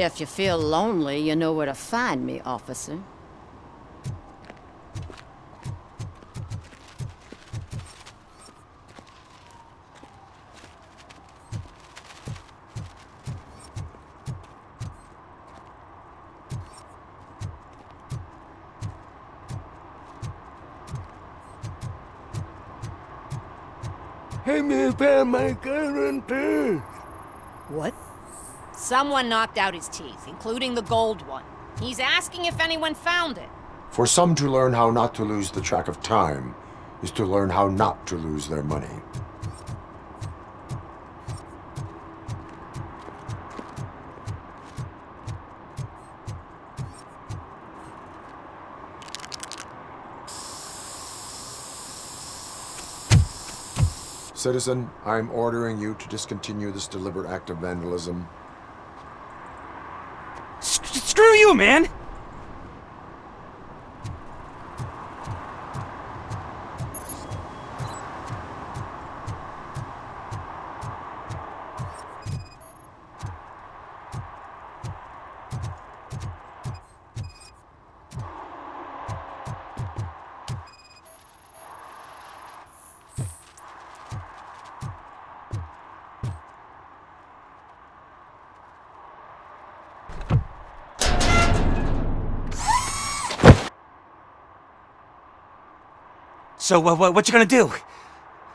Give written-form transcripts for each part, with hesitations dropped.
If you feel lonely, you know where to find me, officer. Help me find my current purse. What? Someone knocked out his teeth, including the gold one. He's asking if anyone found it. For some to learn how not to lose the track of time is to learn how not to lose their money. Citizen, I'm ordering you to discontinue this deliberate act of vandalism. Screw you, man! So, what you gonna do?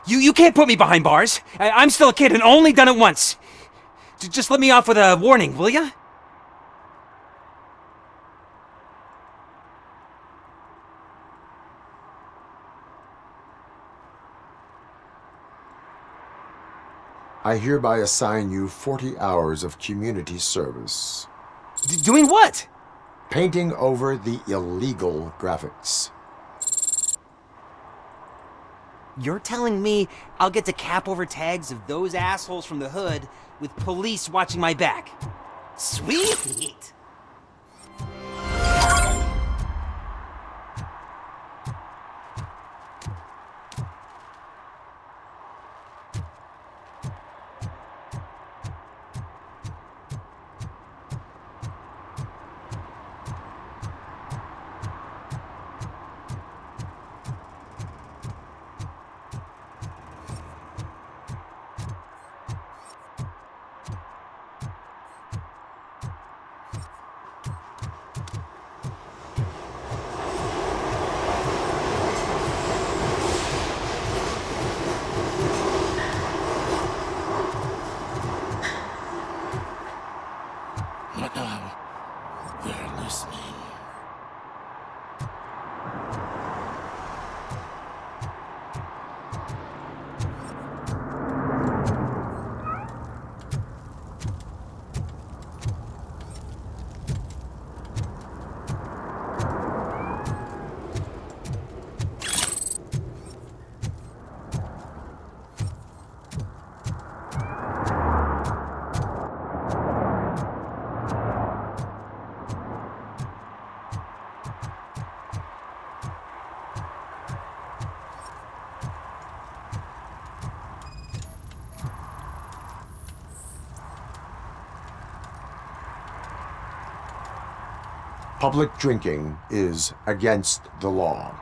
You can't put me behind bars. I'm still a kid and only done it once. Just let me off with a warning, will ya? I hereby assign you 40 hours of community service. Doing what? Painting over the illegal graphics. You're telling me I'll get to cap over tags of those assholes from the hood with police watching my back? Sweet! They're listening. Public drinking is against the law.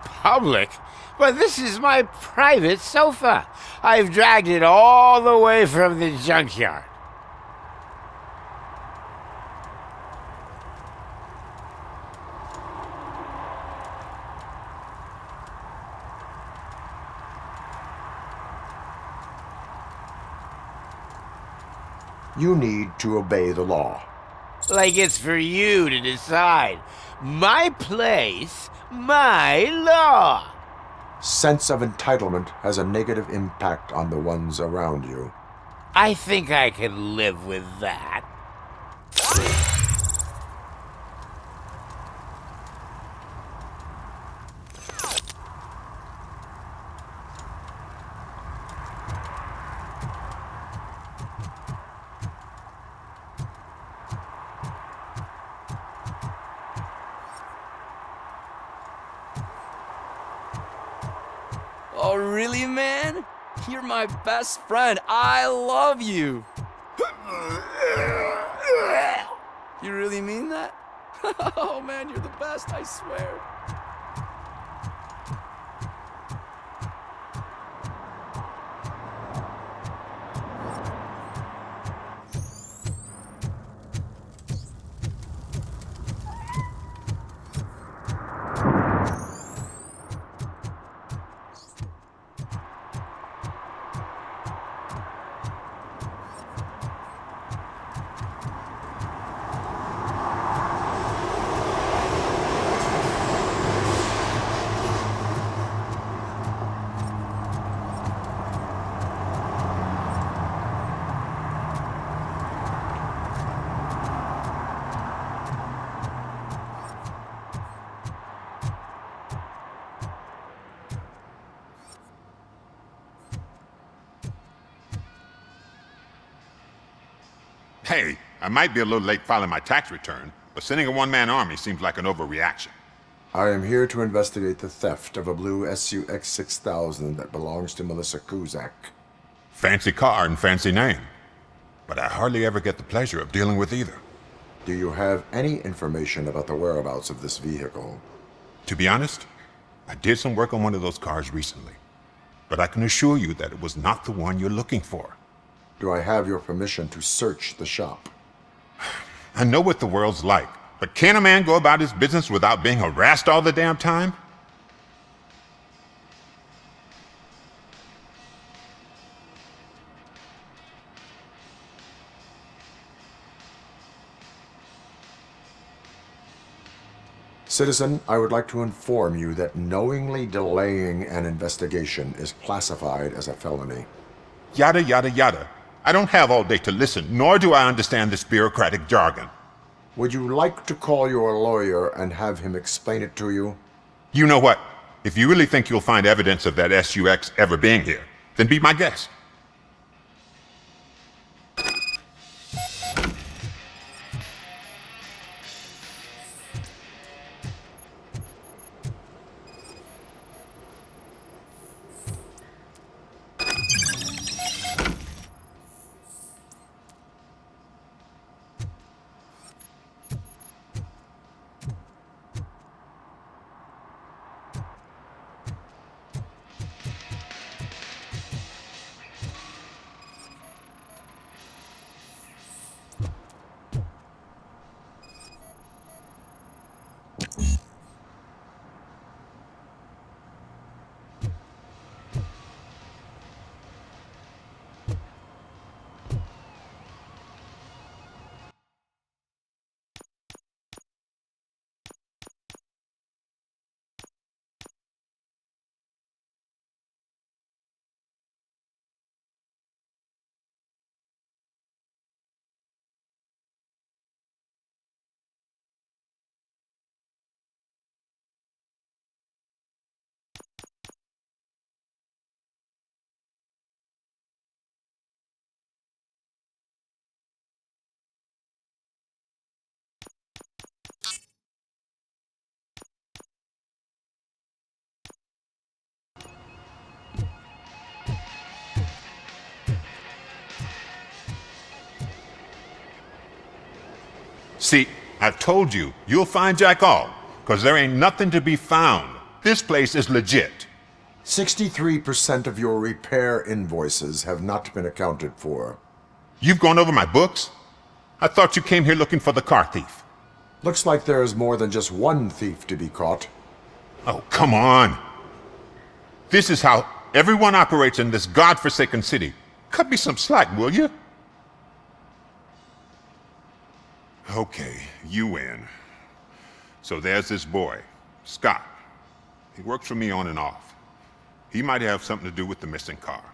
Public? But this is my private sofa. I've dragged it all the way from the junkyard. You need to obey the law. Like it's for you to decide. My place, my law. Sense of entitlement has a negative impact on the ones around you. I think I can live with that. Oh, really, man? You're my best friend. I love you. You really mean that? Oh man, you're the best, I swear. Hey, I might be a little late filing my tax return, but sending a one-man army seems like an overreaction. I am here to investigate the theft of a blue SUX 6000 that belongs to Melissa Kuzak. Fancy car and fancy name. But I hardly ever get the pleasure of dealing with either. Do you have any information about the whereabouts of this vehicle? To be honest, I did some work on one of those cars recently. But I can assure you that it was not the one you're looking for. Do I have your permission to search the shop? I know what the world's like, but can a man go about his business without being harassed all the damn time? Citizen, I would like to inform you that knowingly delaying an investigation is classified as a felony. Yada, yada, yada. I don't have all day to listen, nor do I understand this bureaucratic jargon. Would you like to call your lawyer and have him explain it to you? You know what? If you really think you'll find evidence of that SUX ever being here, then be my guest. See, I've told you, you'll find Jack all, because there ain't nothing to be found. This place is legit. 63% of your repair invoices have not been accounted for. You've gone over my books? I thought you came here looking for the car thief. Looks like there is more than just one thief to be caught. Oh, come on. This is how everyone operates in this godforsaken city. Cut me some slack, will you? Okay, you win. So there's this boy, Scott. He works for me on and off. He might have something to do with the missing car.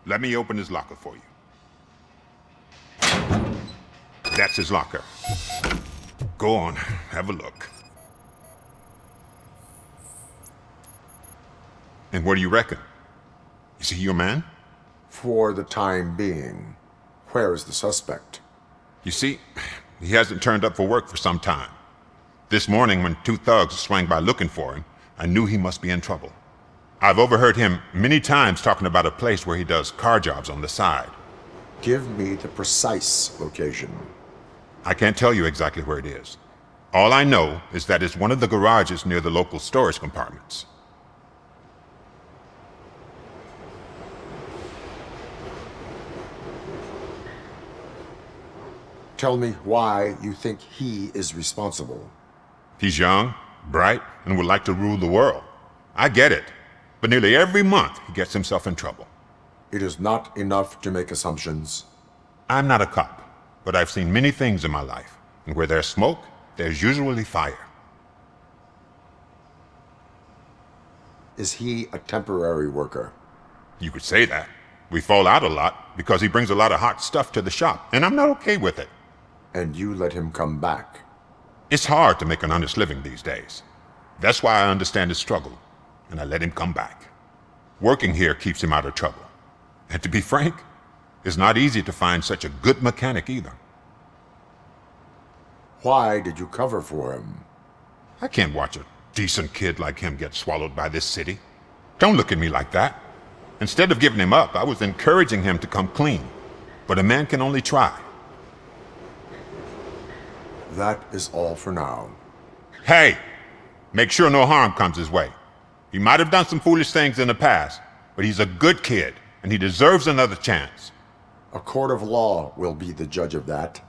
Let me open his locker for you. That's his locker. Go on, have a look. And what do you reckon? Is he your man? For the time being. Where is the suspect? You see, he hasn't turned up for work for some time. This morning, when two thugs swang by looking for him, I knew he must be in trouble. I've overheard him many times talking about a place where he does car jobs on the side. Give me the precise location. I can't tell you exactly where it is. All I know is that it's one of the garages near the local storage compartments. Tell me why you think he is responsible. He's young, bright, and would like to rule the world. I get it. But nearly every month, he gets himself in trouble. It is not enough to make assumptions. I'm not a cop, but I've seen many things in my life. And where there's smoke, there's usually fire. Is he a temporary worker? You could say that. We fall out a lot because he brings a lot of hot stuff to the shop, and I'm not okay with it. And you let him come back? It's hard to make an honest living these days. That's why I understand his struggle, and I let him come back. Working here keeps him out of trouble. And to be frank, it's not easy to find such a good mechanic either. Why did you cover for him? I can't watch a decent kid like him get swallowed by this city. Don't look at me like that. Instead of giving him up, I was encouraging him to come clean. But a man can only try. That is all for now. Hey! Make sure no harm comes his way. He might have done some foolish things in the past, but he's a good kid, and he deserves another chance. A court of law will be the judge of that.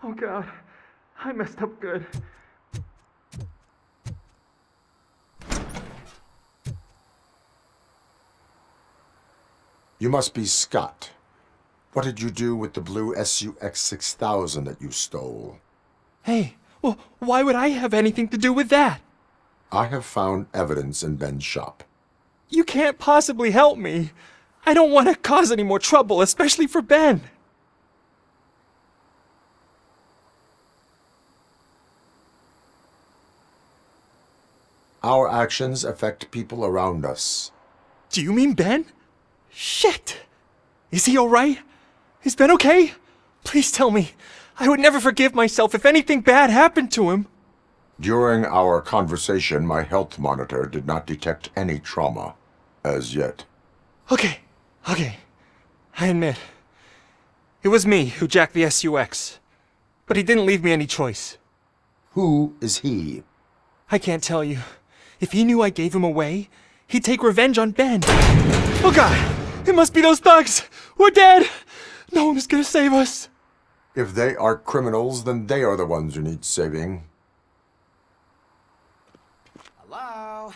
Oh God, I messed up good. You must be Scott. What did you do with the blue SUX 6000 that you stole? Hey, well, why would I have anything to do with that? I have found evidence in Ben's shop. You can't possibly help me. I don't want to cause any more trouble, especially for Ben. Our actions affect people around us. Do you mean Ben? Shit! Is he alright? Is Ben okay? Please tell me. I would never forgive myself if anything bad happened to him. During our conversation, my health monitor did not detect any trauma, as yet. Okay. I admit. It was me who jacked the SUX. But he didn't leave me any choice. Who is he? I can't tell you. If he knew I gave him away, he'd take revenge on Ben. Oh God! It must be those thugs! We're dead! No one is gonna save us! If they are criminals, then they are the ones who need saving. Hello?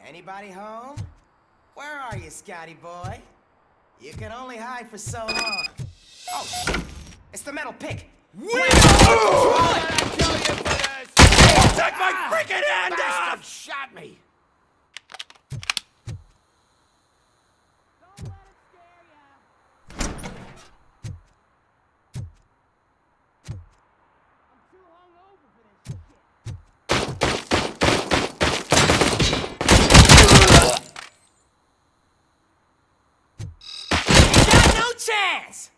Anybody home? Where are you, Scotty boy? You can only hide for so long. Oh, shit! It's the metal pick! Take my freaking hand off! Shot me! hands!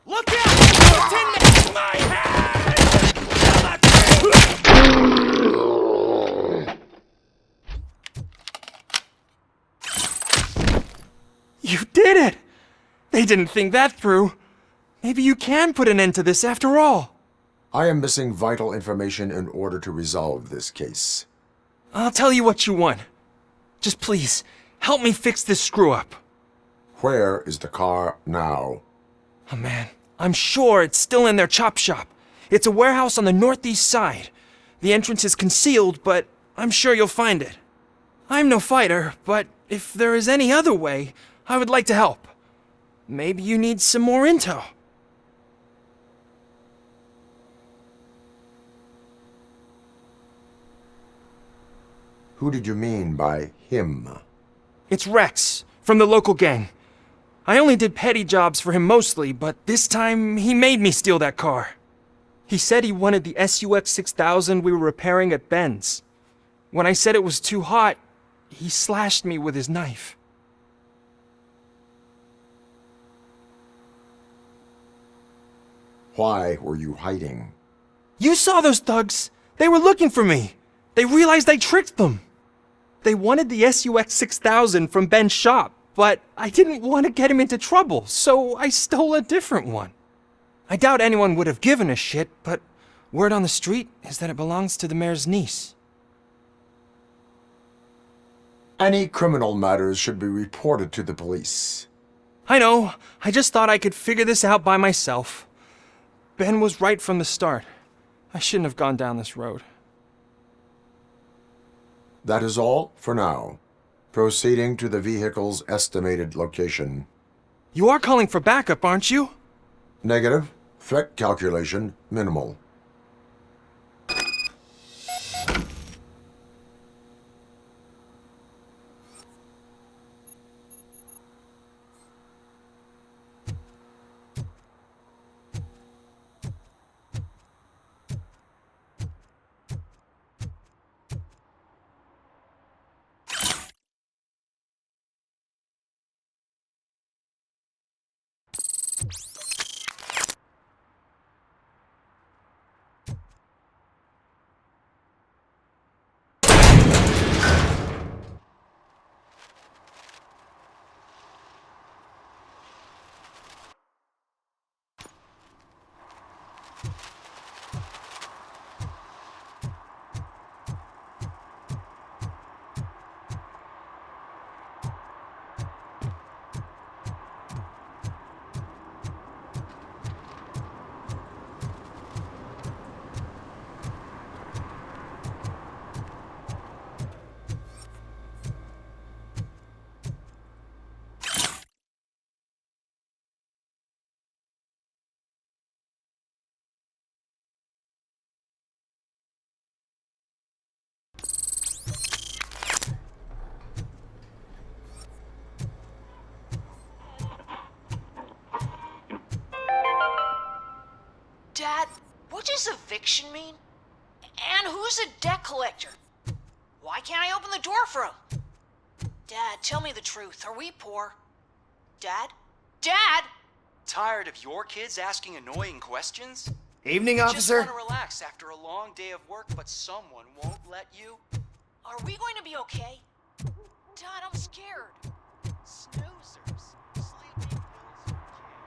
Look out! Tin Man! My hand! You did it! They didn't think that through. Maybe you can put an end to this after all. I am missing vital information in order to resolve this case. I'll tell you what you want. Just please, help me fix this screw-up. Where is the car now? Oh man, I'm sure it's still in their chop shop. It's a warehouse on the northeast side. The entrance is concealed, but I'm sure you'll find it. I'm no fighter, but if there is any other way, I would like to help. Maybe you need some more intel. Who did you mean by him? It's Rex, from the local gang. I only did petty jobs for him mostly, but this time he made me steal that car. He said he wanted the SUX 6000 we were repairing at Ben's. When I said it was too hot, he slashed me with his knife. Why were you hiding? You saw those thugs! They were looking for me! They realized I tricked them! They wanted the SUX 6000 from Ben's shop, but I didn't want to get him into trouble, so I stole a different one. I doubt anyone would have given a shit, but word on the street is that it belongs to the mayor's niece. Any criminal matters should be reported to the police. I know, I just thought I could figure this out by myself. Ben was right from the start. I shouldn't have gone down this road. That is all for now. Proceeding to the vehicle's estimated location. You are calling for backup, aren't you? Negative. Threat calculation minimal. Dad, what does eviction mean? And who's a debt collector? Why can't I open the door for him? Dad, tell me the truth. Are we poor? Dad? Dad! Tired of your kids asking annoying questions? Evening, Just officer. want to relax after a long day of work, but someone won't let you? Are we going to be okay? Dad, I'm scared. Snoozers. Sleeping pills for kids.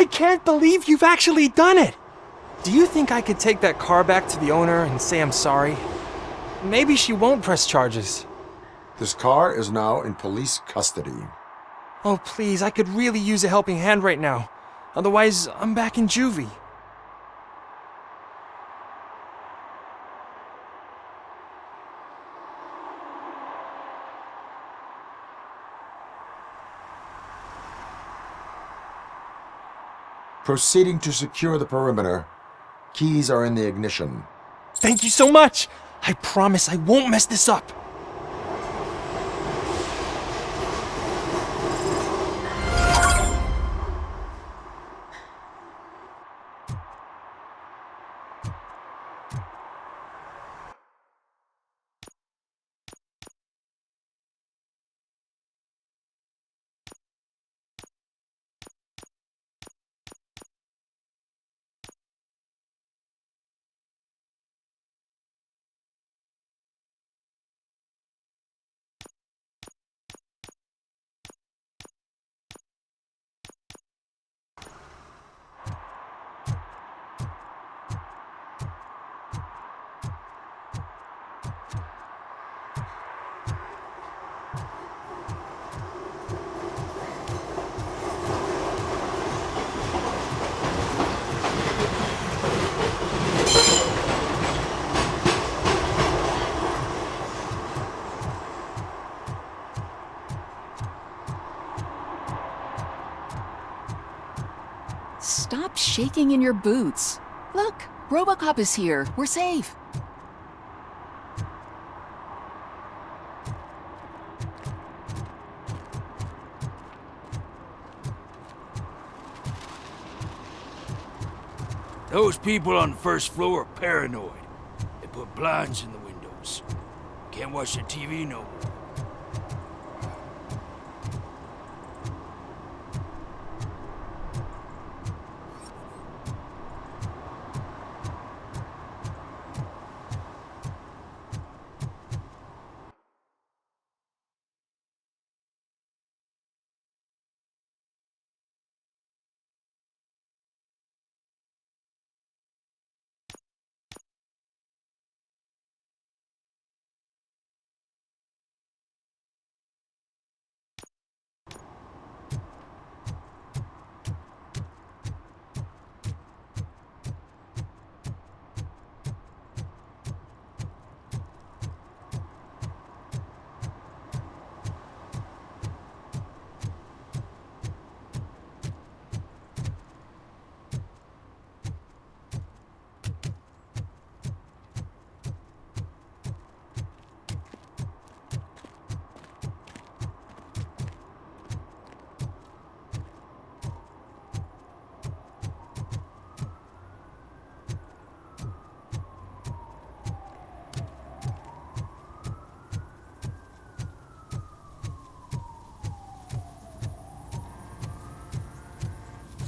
I can't believe you've actually done it! Do you think I could take that car back to the owner and say I'm sorry? Maybe she won't press charges. This car is now in police custody. Oh, please, I could really use a helping hand right now. Otherwise, I'm back in juvie. Proceeding to secure the perimeter. Keys are in the ignition. Thank you so much! I promise I won't mess this up! Stop shaking in your boots. Look, RoboCop is here. We're safe. Those people on the first floor are paranoid. They put blinds in the windows. Can't watch the TV no more.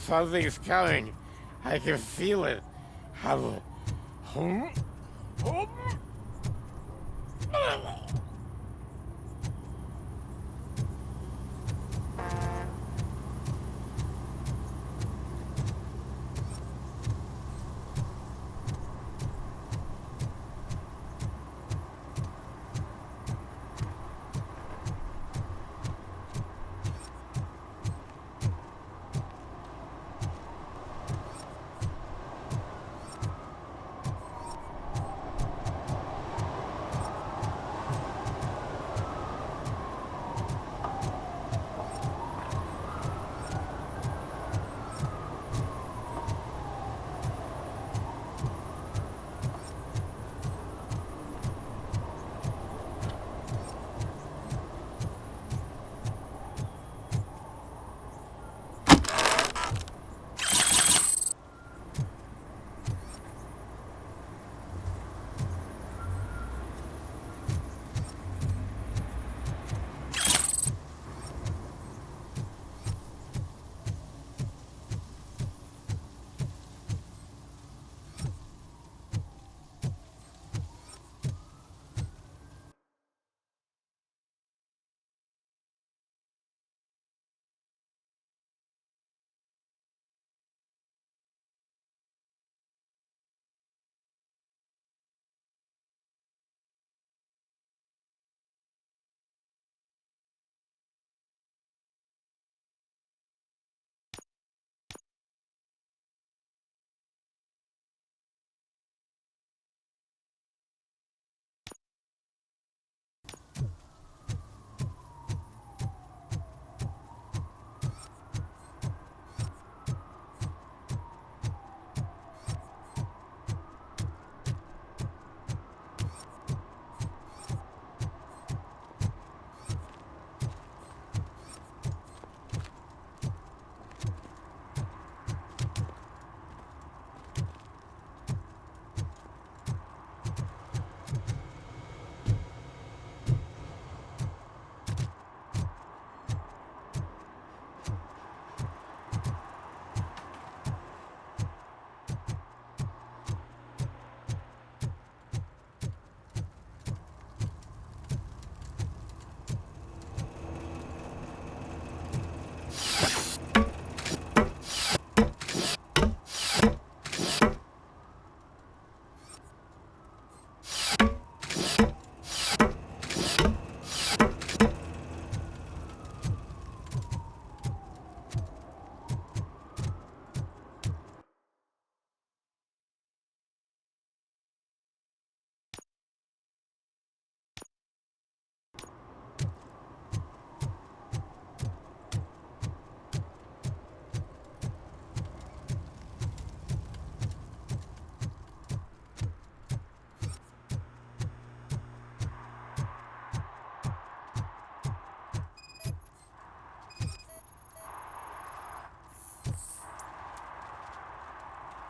Something's coming. I can feel it. Hum, hum, hum.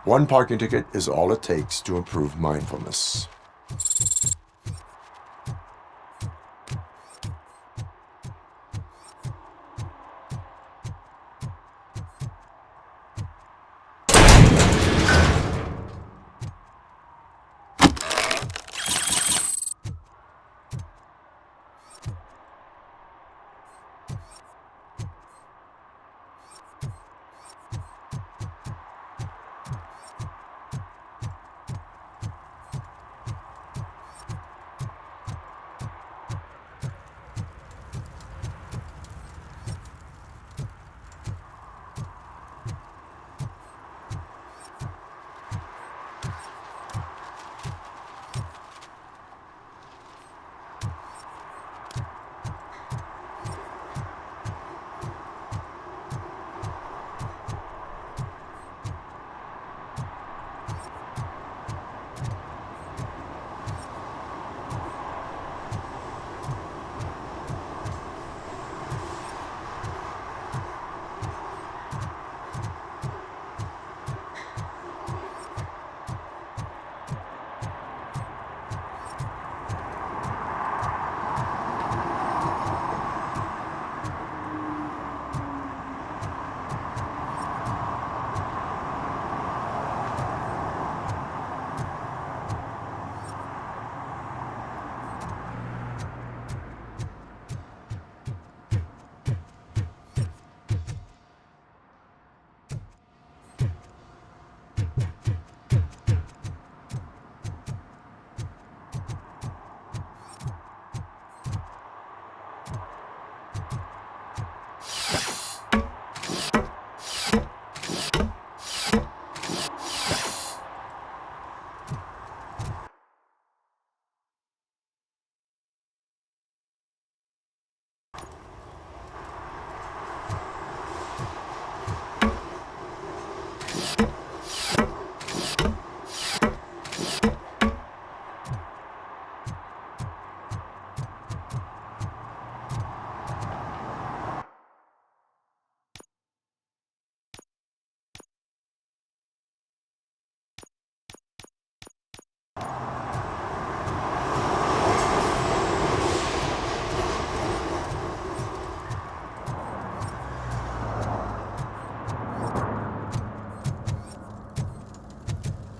One parking ticket is all it takes to improve mindfulness.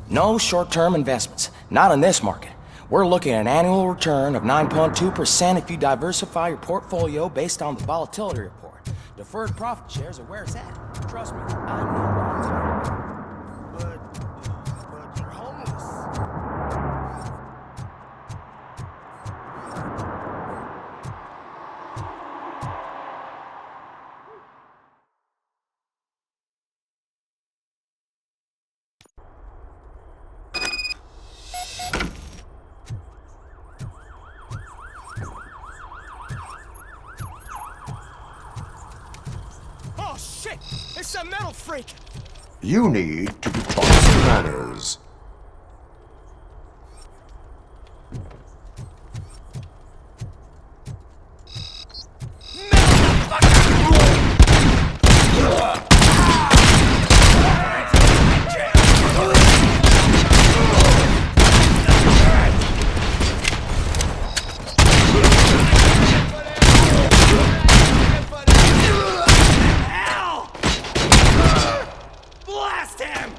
No short-term investments, not in this market. We're looking at an annual return of 9.2% if you diversify your portfolio based on the volatility report. Deferred profit shares are where it's at. Trust me, I know what I'm talking about. But you're homeless. Oh shit! It's a metal freak! You need to be taught some manners. Blast him!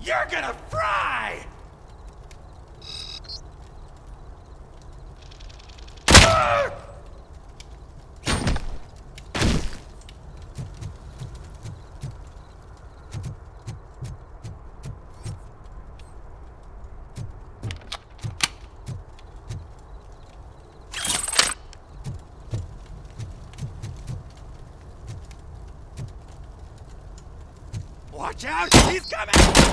You're gonna fry! Watch out! He's coming!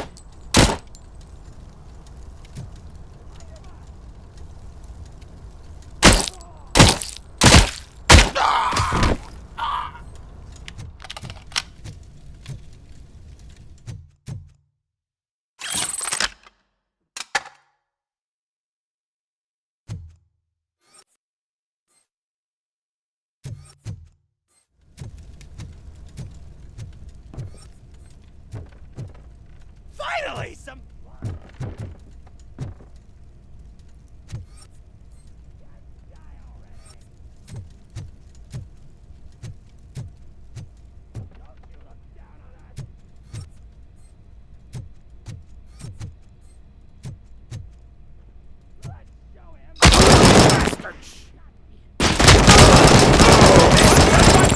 Finally, some...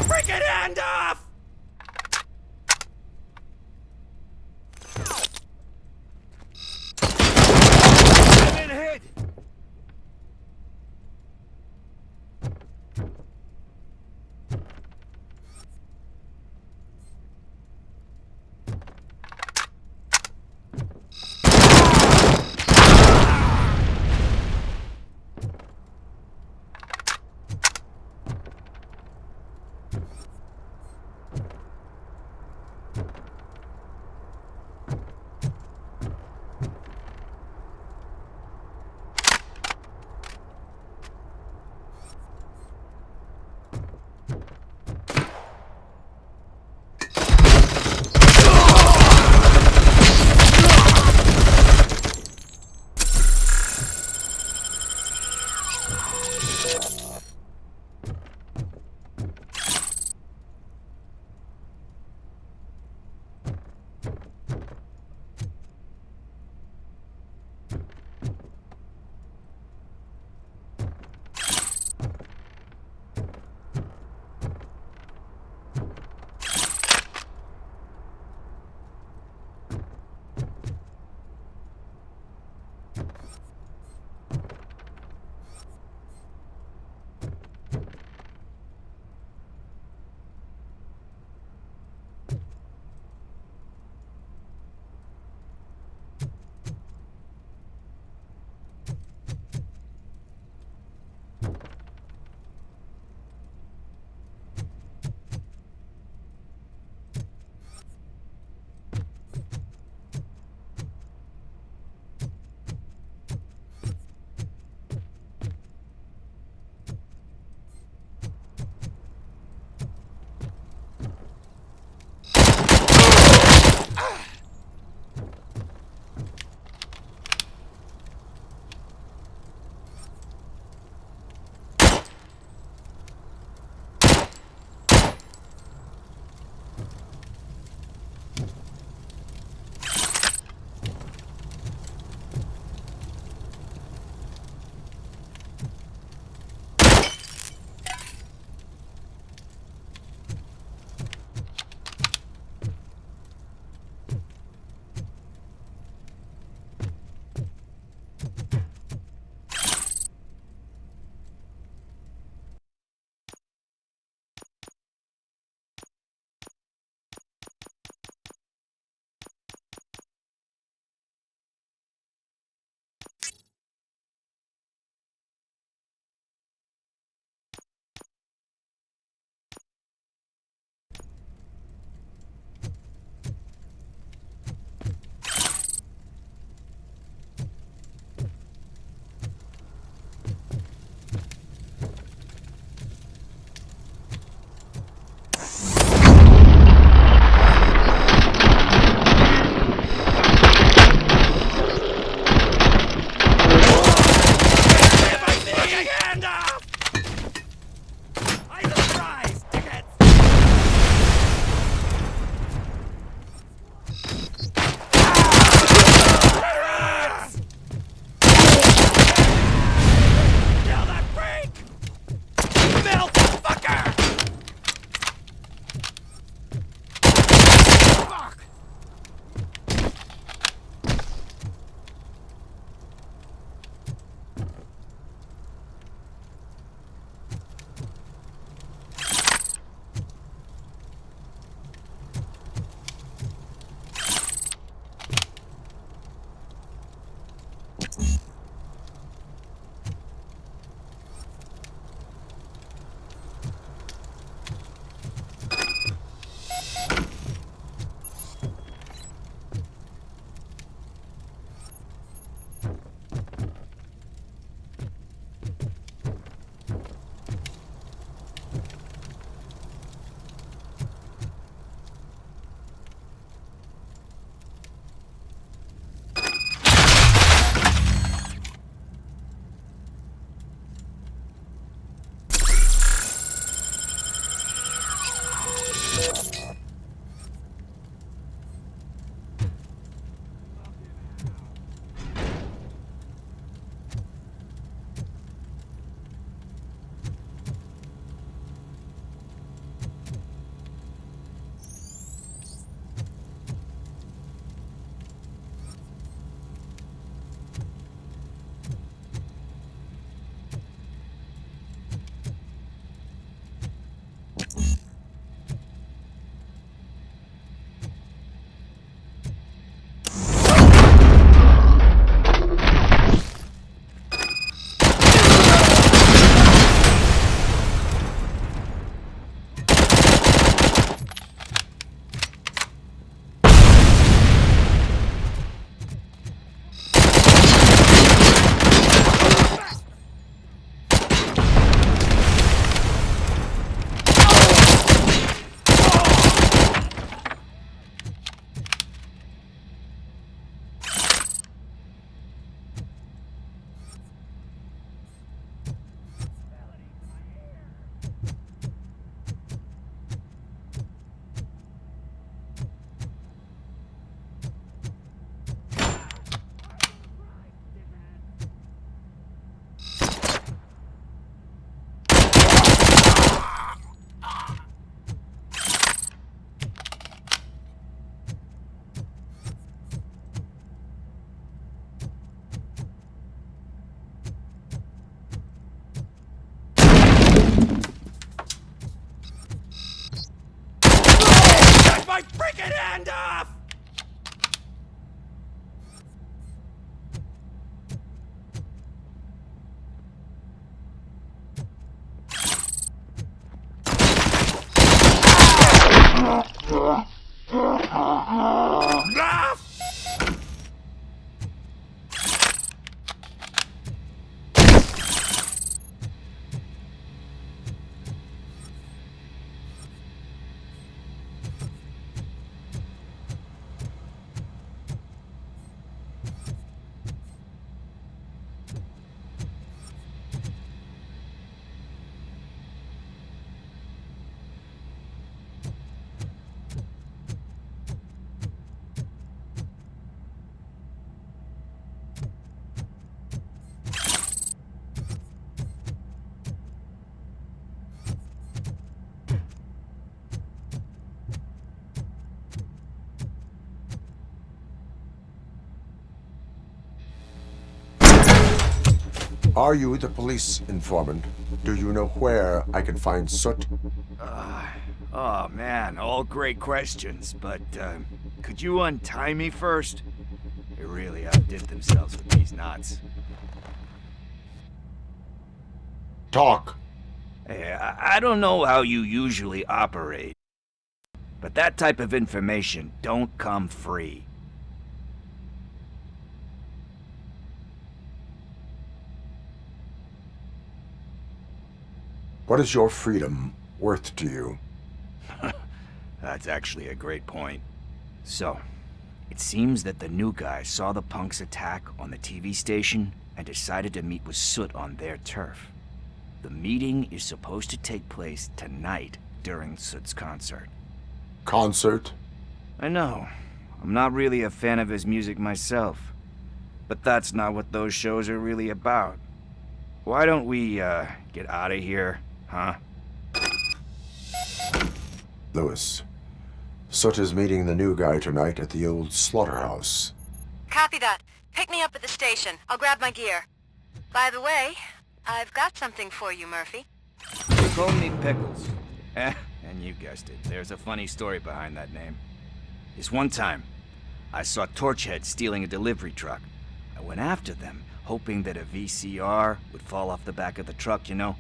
Freaking hand off! Standoff! Are you the police informant? Do you know where I can find Soot? Oh man, all great questions, but could you untie me first? They really outdid themselves with these knots. Talk. Hey, I don't know how you usually operate, but that type of information don't come free. What is your freedom worth to you? That's actually a great point. So, it seems that the new guy saw the punks attack on the TV station and decided to meet with Soot on their turf. The meeting is supposed to take place tonight during Soot's concert. Concert? I know. I'm not really a fan of his music myself. But that's not what those shows are really about. Why don't we, get out of here, huh? Lewis, Soot is meeting the new guy tonight at the old slaughterhouse. Copy that. Pick me up at the station. I'll grab my gear. By the way, I've got something for you, Murphy. They call me Pickles. And you guessed it, there's a funny story behind that name. This one time, I saw Torchhead stealing a delivery truck. I went after them, hoping that a VCR would fall off the back of the truck, you know?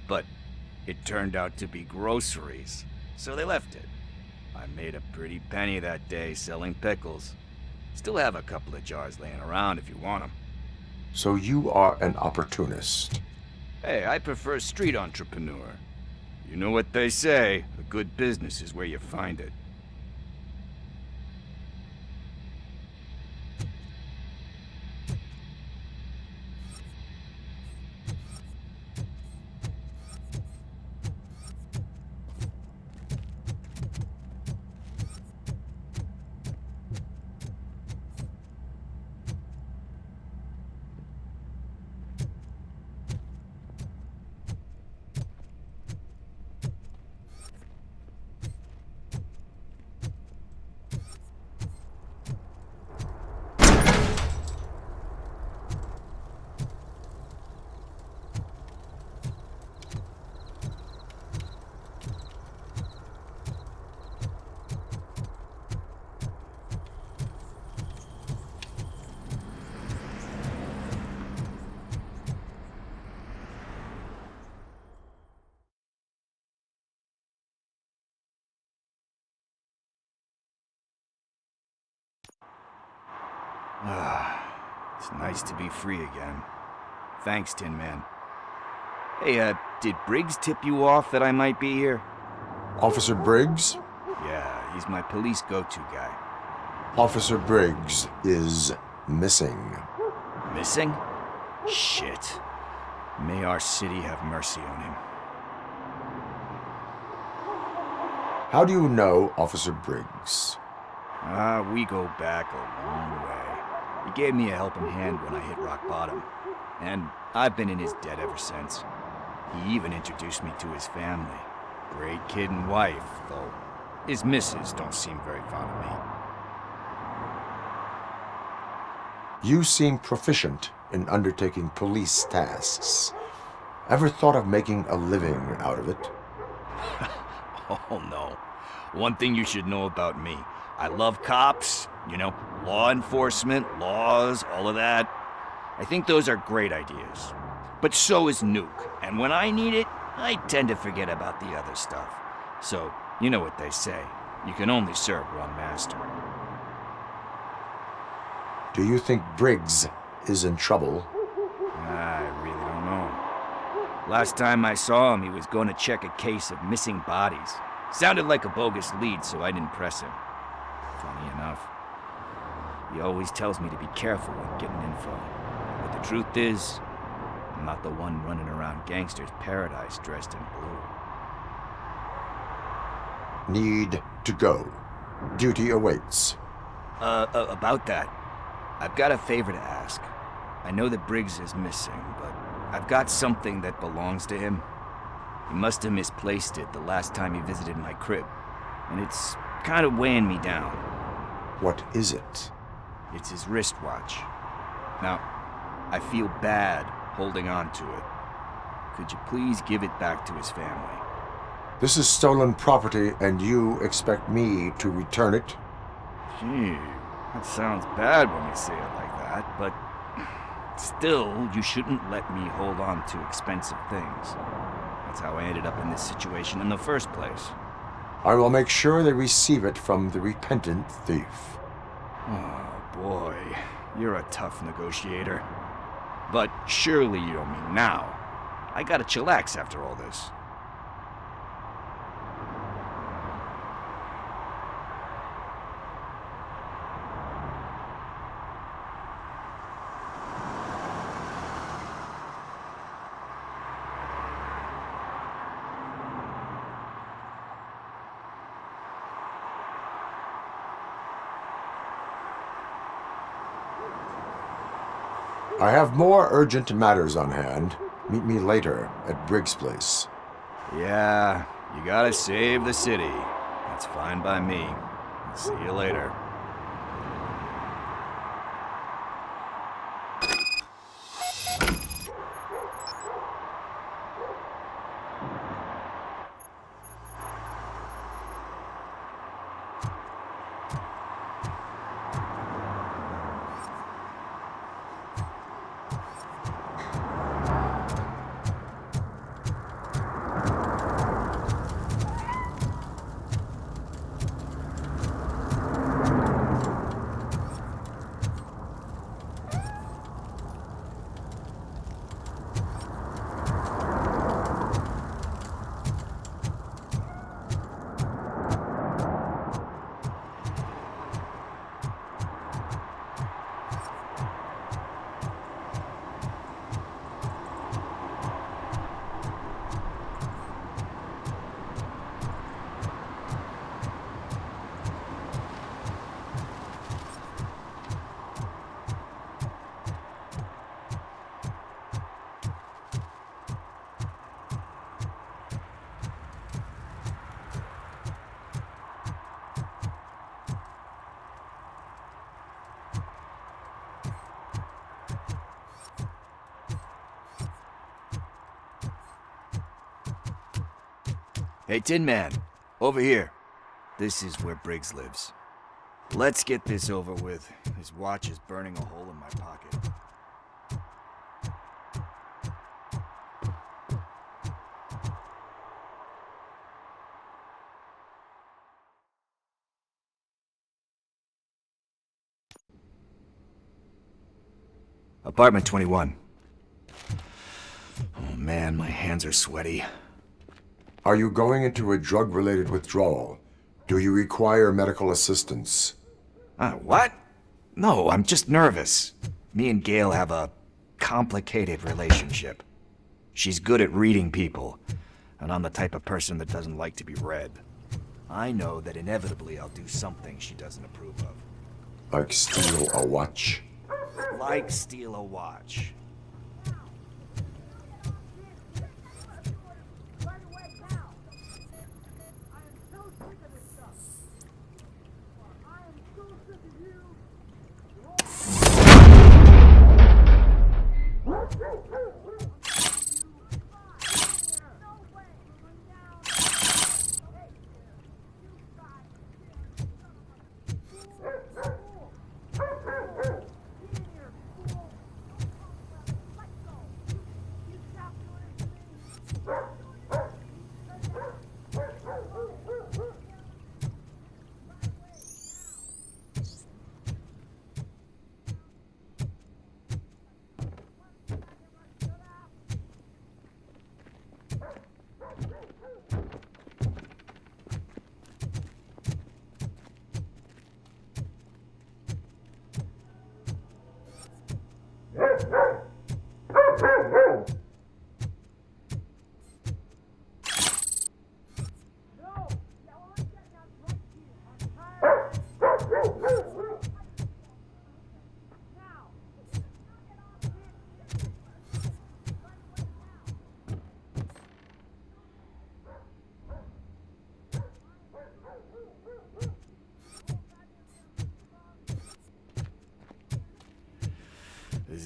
But it turned out to be groceries, so they left it. I made a pretty penny that day selling pickles. Still have a couple of jars laying around if you want them. So you are an opportunist. Hey, I prefer street entrepreneur. You know what they say, a good business is where you find it. It's nice to be free again. Thanks, Tin Man. Hey, did Briggs tip you off that I might be here? Officer Briggs? Yeah, he's my police go-to guy. Officer Briggs is missing. Missing? Shit. May our city have mercy on him. How do you know Officer Briggs? We go back a long way. He gave me a helping hand when I hit rock bottom. And I've been in his debt ever since. He even introduced me to his family. Great kid and wife, though his missus don't seem very fond of me. You seem proficient in undertaking police tasks. Ever thought of making a living out of it? Oh no. One thing you should know about me. I love cops, you know, law enforcement, laws, all of that. I think those are great ideas. But so is Nuke, and when I need it, I tend to forget about the other stuff. So, you know what they say. You can only serve one master. Do you think Briggs is in trouble? I really don't know. Last time I saw him, he was going to check a case of missing bodies. Sounded like a bogus lead, so I didn't press him. Funny enough. He always tells me to be careful when getting info. But the truth is, I'm not the one running around gangsters' paradise dressed in blue. Need to go. Duty awaits. About that, I've got a favor to ask. I know that Briggs is missing, but I've got something that belongs to him. He must have misplaced it the last time he visited my crib, and it's kind of weighing me down. What is it? It's his wristwatch. Now, I feel bad holding on to it. Could you please give it back to his family? This is stolen property, and you expect me to return it? Gee, that sounds bad when you say it like that, but still, you shouldn't let me hold on to expensive things. That's how I ended up in this situation in the first place. I will make sure they receive it from the repentant thief. Oh boy, you're a tough negotiator. But surely you don't mean now. I gotta chillax after all this. I have more urgent matters on hand. Meet me later at Briggs' place. Yeah, you gotta save the city. That's fine by me. See you later. Hey, Tin Man, over here. This is where Briggs lives. Let's get this over with. His watch is burning a hole in my pocket. Apartment 21. Oh man, my hands are sweaty. Are you going into a drug-related withdrawal? Do you require medical assistance? What? No, I'm just nervous. Me and Gail have a complicated relationship. She's good at reading people, and I'm the type of person that doesn't like to be read. I know that inevitably I'll do something she doesn't approve of. Like steal a watch? Like steal a watch.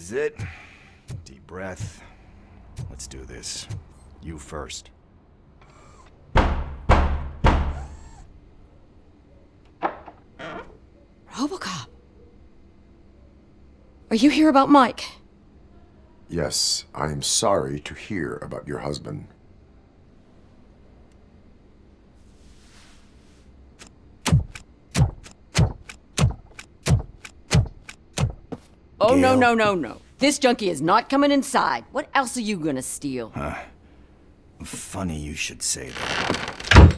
is it. Deep breath. Let's do this. You first. RoboCop. Are you here about Mike? Yes, I am sorry to hear about your husband. Oh, Gail. no. This junkie is not coming inside. What else are you gonna steal? Funny you should say that.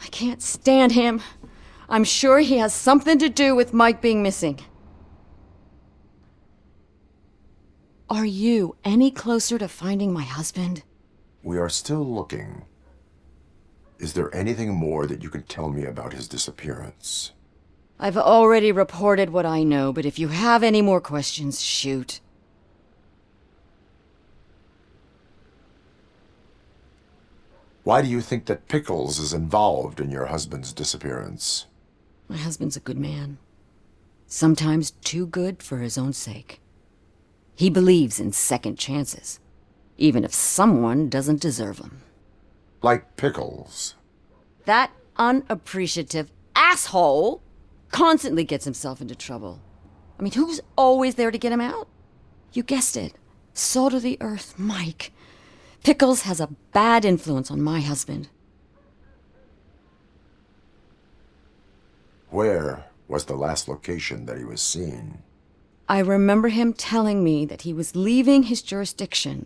I can't stand him. I'm sure he has something to do with Mike being missing. Are you any closer to finding my husband? We are still looking. Is there anything more that you can tell me about his disappearance? I've already reported what I know, but if you have any more questions, shoot. Why do you think that Pickles is involved in your husband's disappearance? My husband's a good man. Sometimes too good for his own sake. He believes in second chances, even if someone doesn't deserve them. Like Pickles. That unappreciative asshole constantly gets himself into trouble. I mean, who's always there to get him out? You guessed it. Salt of the earth, Mike. Pickles has a bad influence on my husband. Where was the last location that he was seen? I remember him telling me that he was leaving his jurisdiction,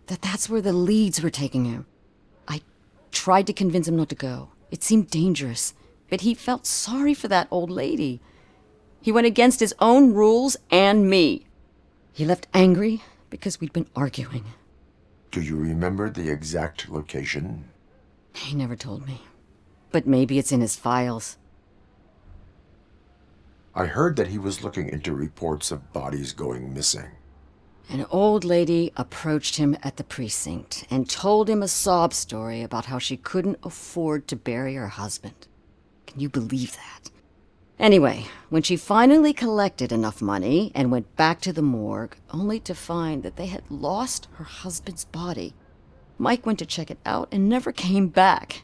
that's where the leads were taking him. I tried to convince him not to go. It seemed dangerous, but he felt sorry for that old lady. He went against his own rules and me. He left angry because we'd been arguing. Do you remember the exact location? He never told me. But maybe it's in his files. I heard that he was looking into reports of bodies going missing. An old lady approached him at the precinct and told him a sob story about how she couldn't afford to bury her husband. Can you believe that? Anyway, when she finally collected enough money and went back to the morgue, only to find that they had lost her husband's body, Mike went to check it out and never came back.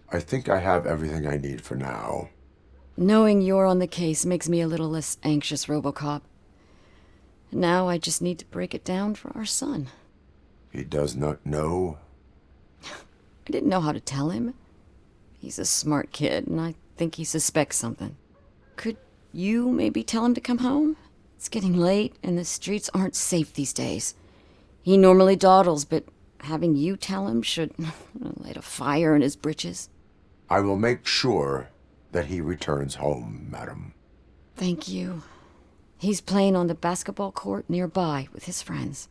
I think I have everything I need for now. Knowing you're on the case makes me a little less anxious, RoboCop. Now I just need to break it down for our son. He does not know? I didn't know how to tell him. He's a smart kid, and I think he suspects something. Could you maybe tell him to come home? It's getting late, and the streets aren't safe these days. He normally dawdles, but having you tell him should light a fire in his britches. I will make sure that he returns home, madam. Thank you. He's playing on the basketball court nearby with his friends.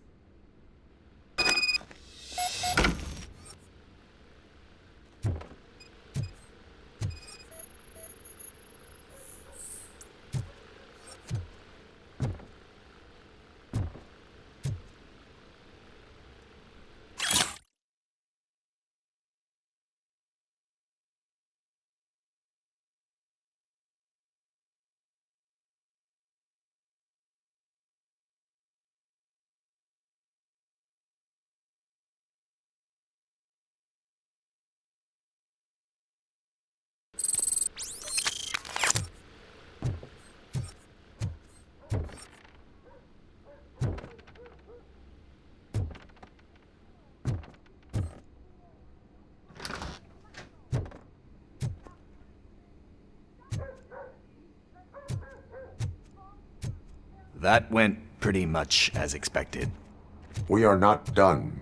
That went pretty much as expected. We are not done.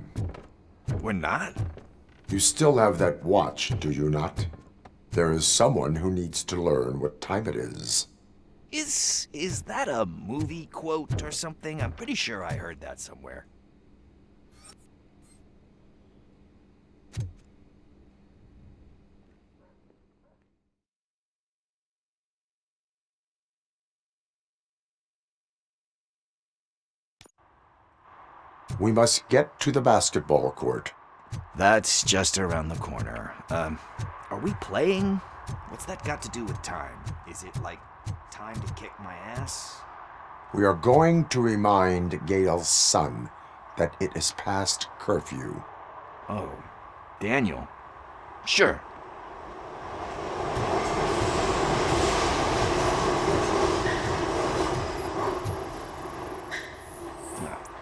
We're not? You still have that watch, do you not? There is someone who needs to learn what time it is. Is that a movie quote or something? I'm pretty sure I heard that somewhere. We must get to the basketball court. That's just around the corner. Are we playing? What's that got to do with time? Is it like time to kick my ass? We are going to remind Gail's son that it is past curfew. Oh, Daniel. Sure.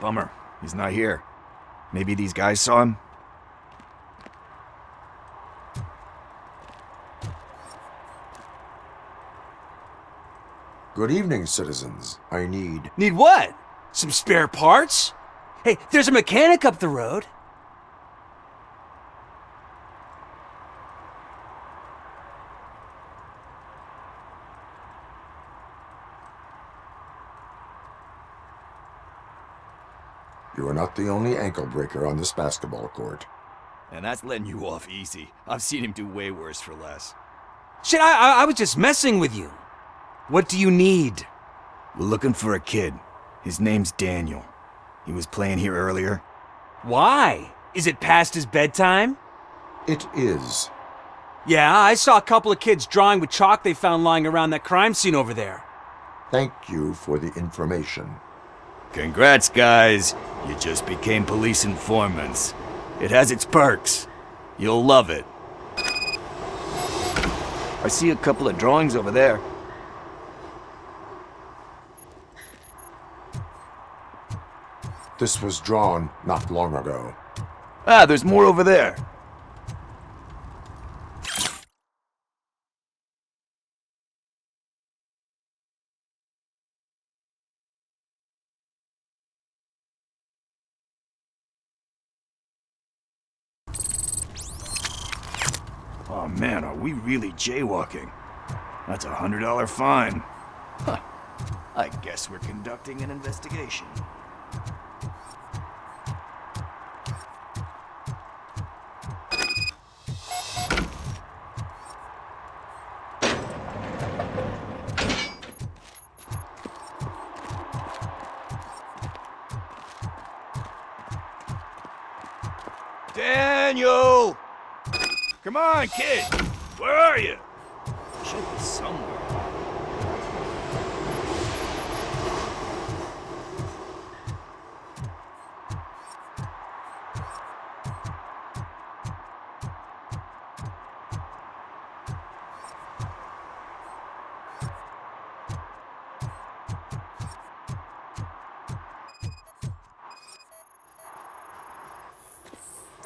Bummer. He's not here. Maybe these guys saw him? Good evening, citizens. I need... Need what? Some spare parts? Hey, there's a mechanic up the road. You are not the only ankle breaker on this basketball court. And that's letting you off easy. I've seen him do way worse for less. Shit, I was just messing with you. What do you need? We're looking for a kid. His name's Daniel. He was playing here earlier. Why? Is it past his bedtime? It is. Yeah, I saw a couple of kids drawing with chalk they found lying around that crime scene over there. Thank you for the information. Congrats, guys. You just became police informants. It has its perks. You'll love it. I see a couple of drawings over there. This was drawn not long ago. Ah, there's more over there. Oh man, are we really jaywalking? That's a $100 fine. Huh. I guess we're conducting an investigation. Daniel! Come on, kid! Where are you? Should be somewhere.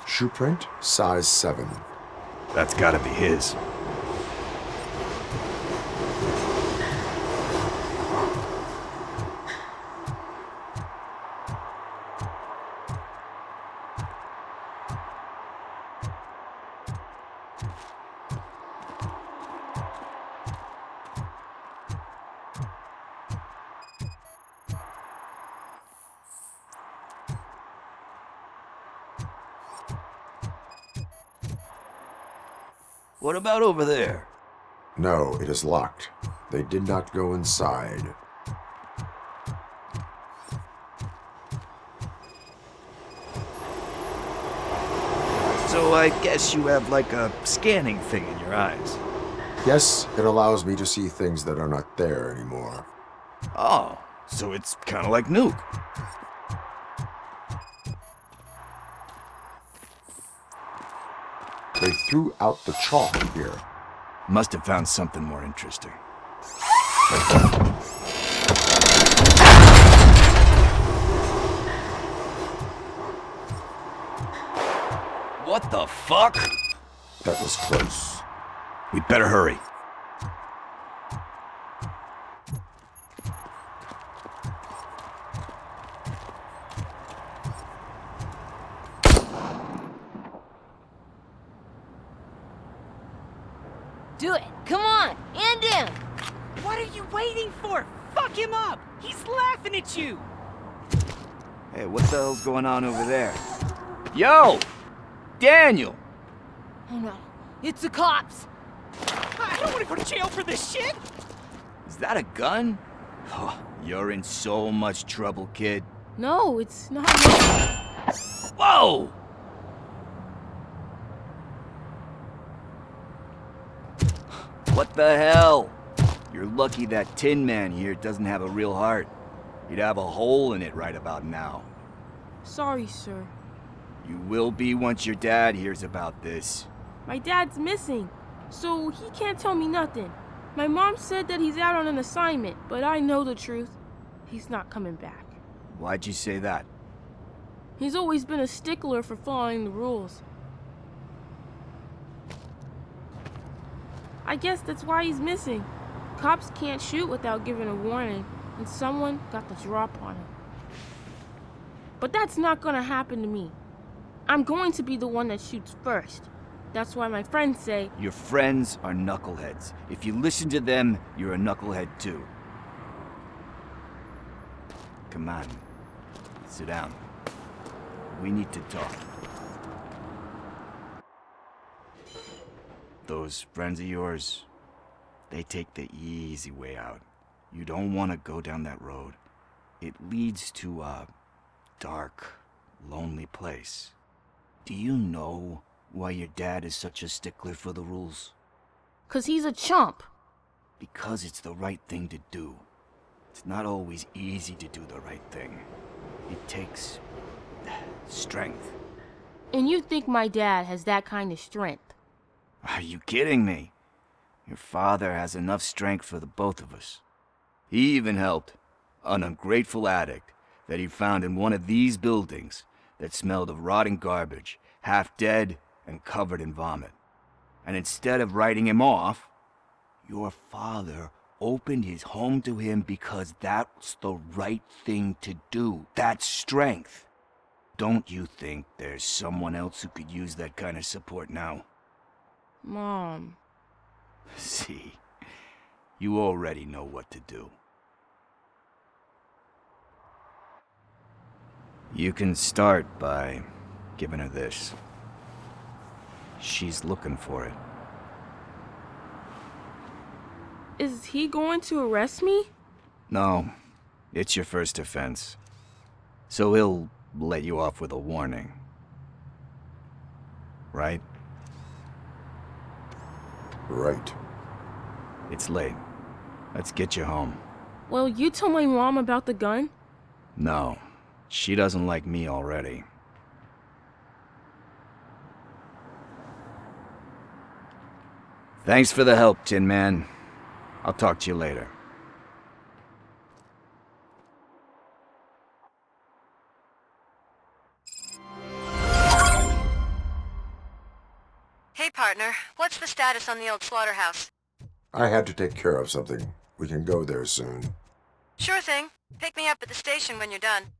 Shoe print, size 7. That's gotta be his. What about over there? No, it is locked. They did not go inside. So I guess you have like a scanning thing in your eyes. Yes, it allows me to see things that are not there anymore. Oh, so it's kind of like Nuke. They threw out the chalk here. Must have found something more interesting. What the fuck? That was close. We'd better hurry. Do it. Come on. And him. What are you waiting for? Fuck him up! He's laughing at you! Hey, what the hell's going on over there? Yo! Daniel! Oh no. It's the cops. I don't want to go to jail for this shit! Is that a gun? Oh, you're in so much trouble, kid. No, it's not. Whoa! What the hell? You're lucky that Tin Man here doesn't have a real heart. He'd have a hole in it right about now. Sorry, sir. You will be once your dad hears about this. My dad's missing, so he can't tell me nothing. My mom said that he's out on an assignment, but I know the truth. He's not coming back. Why'd you say that? He's always been a stickler for following the rules. I guess that's why he's missing. Cops can't shoot without giving a warning, and someone got the drop on him. But that's not gonna happen to me. I'm going to be the one that shoots first. That's why my friends say... Your friends are knuckleheads. If you listen to them, you're a knucklehead too. Come on. Sit down. We need to talk. Those friends of yours, they take the easy way out. You don't want to go down that road. It leads to a dark, lonely place. Do you know why your dad is such a stickler for the rules? 'Cause he's a chump. Because it's the right thing to do. It's not always easy to do the right thing. It takes strength. And you think my dad has that kind of strength? Are you kidding me? Your father has enough strength for the both of us. He even helped an ungrateful addict that he found in one of these buildings that smelled of rotting garbage, half dead and covered in vomit. And instead of writing him off, your father opened his home to him because that's the right thing to do. That's strength. Don't you think there's someone else who could use that kind of support now? Mom. See, you already know what to do. You can start by giving her this. She's looking for it. Is he going to arrest me? No, it's your first offense. So he'll let you off with a warning. Right? Right. It's late. Let's get you home. Well, you told my mom about the gun? No, she doesn't like me already. Thanks for the help, Tin Man. I'll talk to you later. Hey, partner. What's the status on the old slaughterhouse? I had to take care of something. We can go there soon. Sure thing. Pick me up at the station when you're done.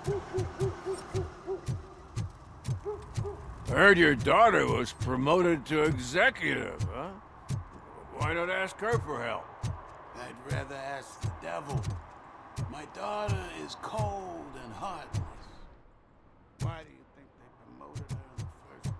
I heard your daughter was promoted to executive, huh? Why not ask her for help? I'd rather ask the devil. My daughter is cold and heartless. Why do you think they promoted her in the first place?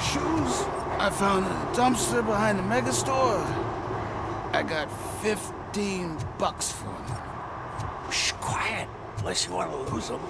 Shoes I found in a dumpster behind the mega store. I got $15 for them. Shh, quiet, unless you want to lose them.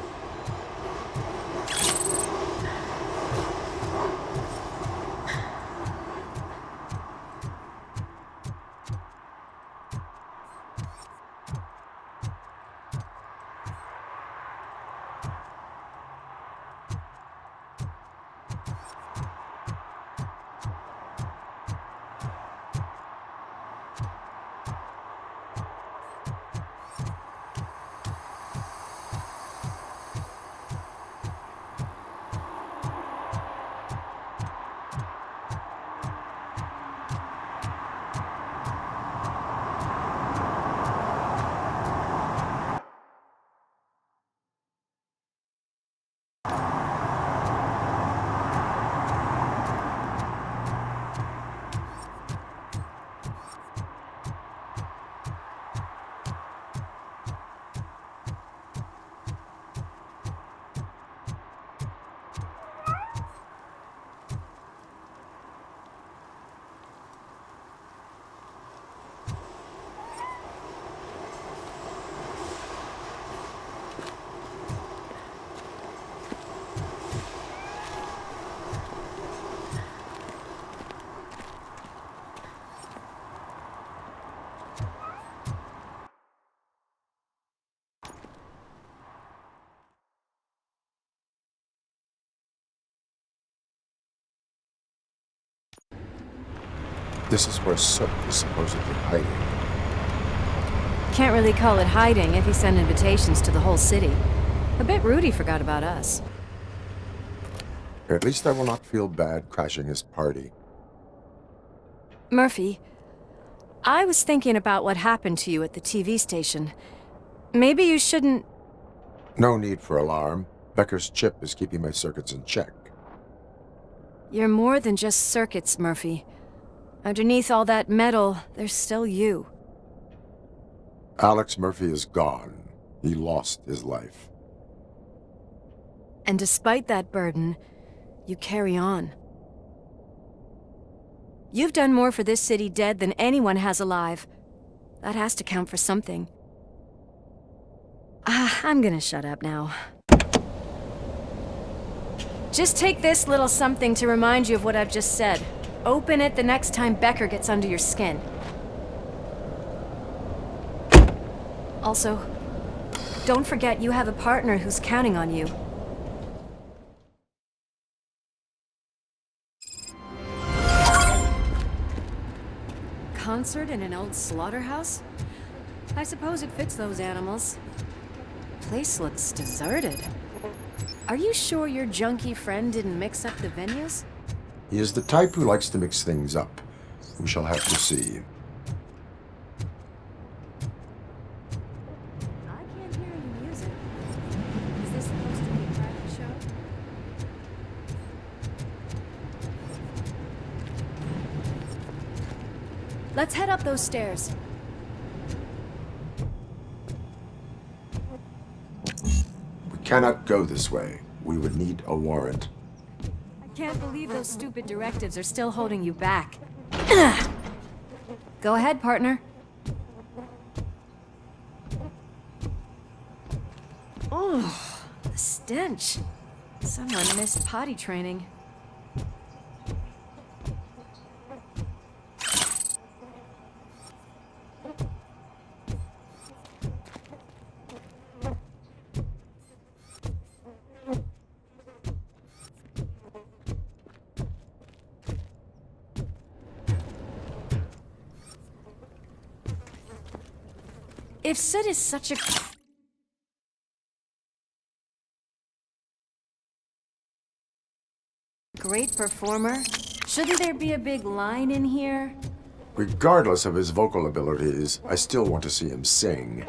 This is where Sook is supposedly hiding. Can't really call it hiding if he sent invitations to the whole city. A bit rude he forgot about us. At least I will not feel bad crashing his party. Murphy, I was thinking about what happened to you at the TV station. Maybe you shouldn't... No need for alarm. Becker's chip is keeping my circuits in check. You're more than just circuits, Murphy. Underneath all that metal, there's still you. Alex Murphy is gone. He lost his life. And despite that burden, you carry on. You've done more for this city dead than anyone has alive. That has to count for something. I'm gonna shut up now. Just take this little something to remind you of what I've just said. Open it the next time Becker gets under your skin. Also, don't forget you have a partner who's counting on you. Concert in an old slaughterhouse? I suppose it fits those animals. Place looks deserted. Are you sure your junkie friend didn't mix up the venues? He is the type who likes to mix things up. We shall have to see. I can't hear any music. Is this supposed to be a private show? Let's head up those stairs. We cannot go this way. We would need a warrant. I can't believe those stupid directives are still holding you back. Go ahead, partner. Oh, the stench. Someone missed potty training. If Sid is such a... great performer, shouldn't there be a big line in here? Regardless of his vocal abilities, I still want to see him sing.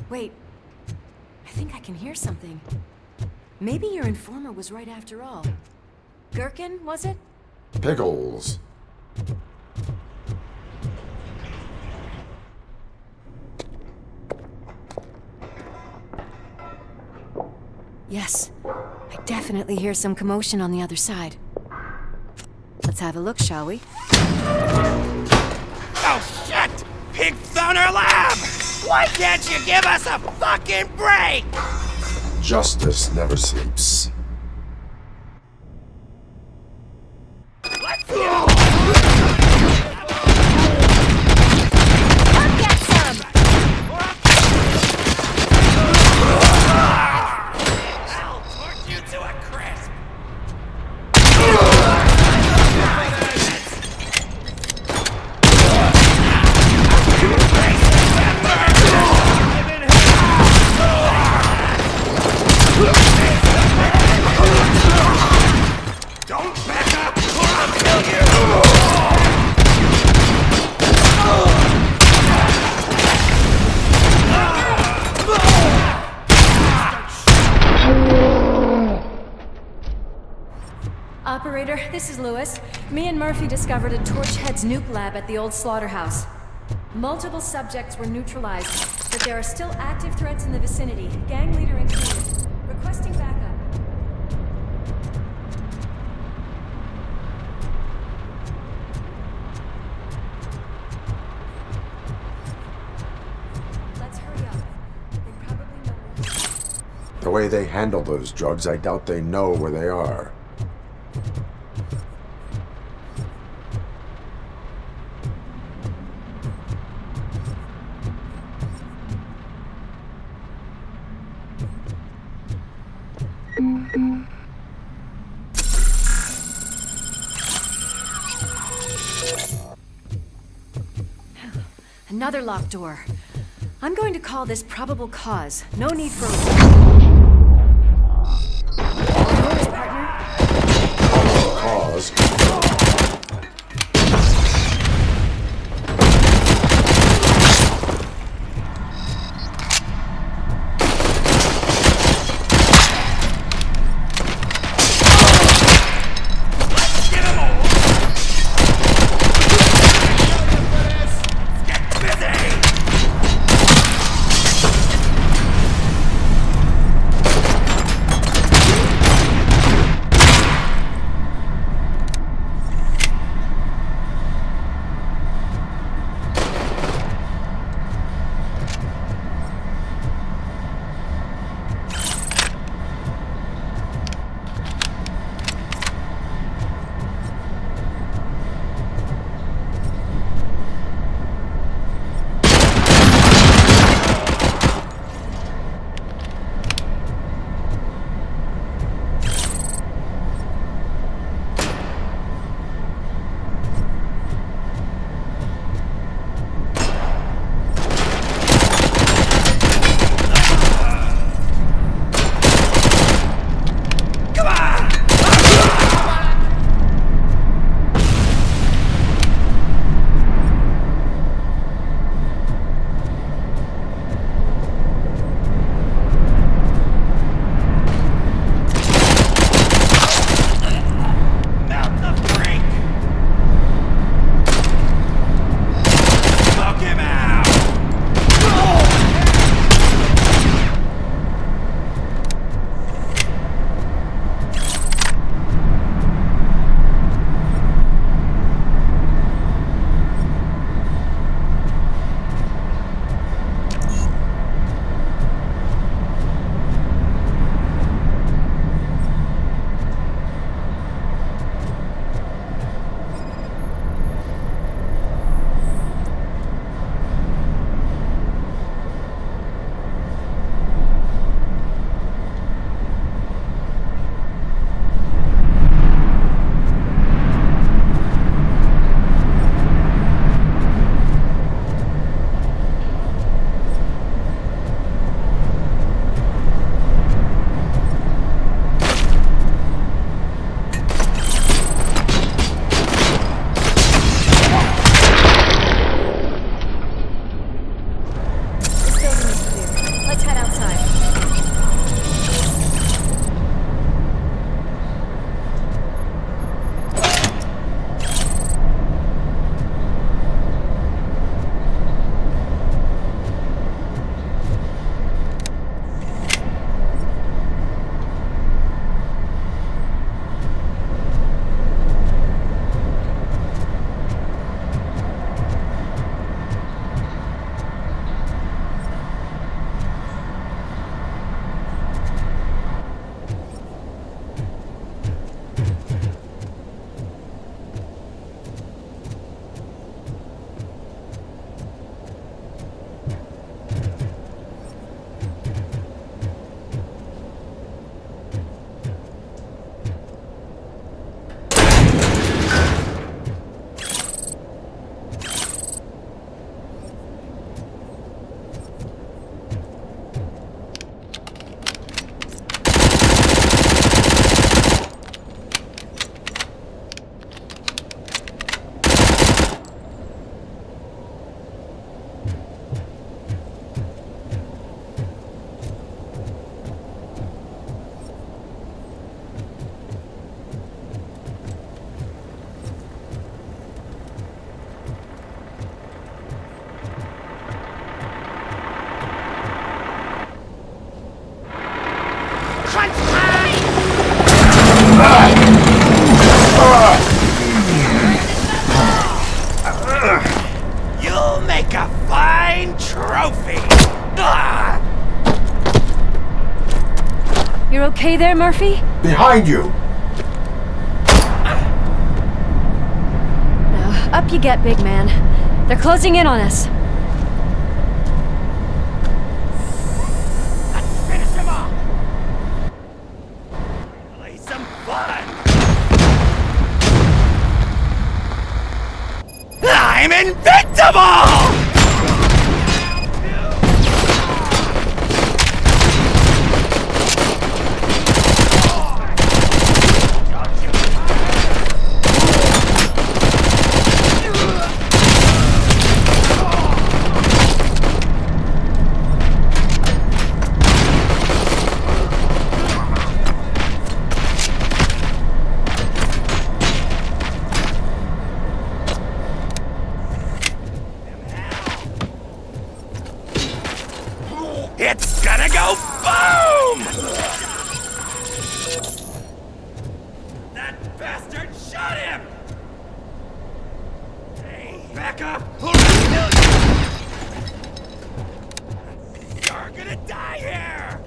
Wait, I think I can hear something. Maybe your informer was right after all. Gherkin, was it? Pickles. Yes, I definitely hear some commotion on the other side. Let's have a look, shall we? Oh, shit! Pig Thunder Lab! Why can't you give us a fucking break? Justice never sleeps. Let's go! Come get some! I'll torch you to a crisp! Don't back up or I'll kill you! Operator, this is Lewis. Me and Murphy discovered a Torchhead's nuke lab at the old slaughterhouse. Multiple subjects were neutralized, but there are still active threats in the vicinity, gang leader included. Requesting backup. Let's hurry up. They probably know we're here. The way they handle those drugs, I doubt they know where they are. Another locked door. I'm going to call this probable cause. No need for... Yours, partner. Cause. You'll make a fine trophy! You're okay there, Murphy? Behind you! Now, up you get, big man. They're closing in on us. Let's finish him off! Play some fun! I'm invincible! bastard! Shot him! Hey, back up! Or I'll kill you! You're gonna die here!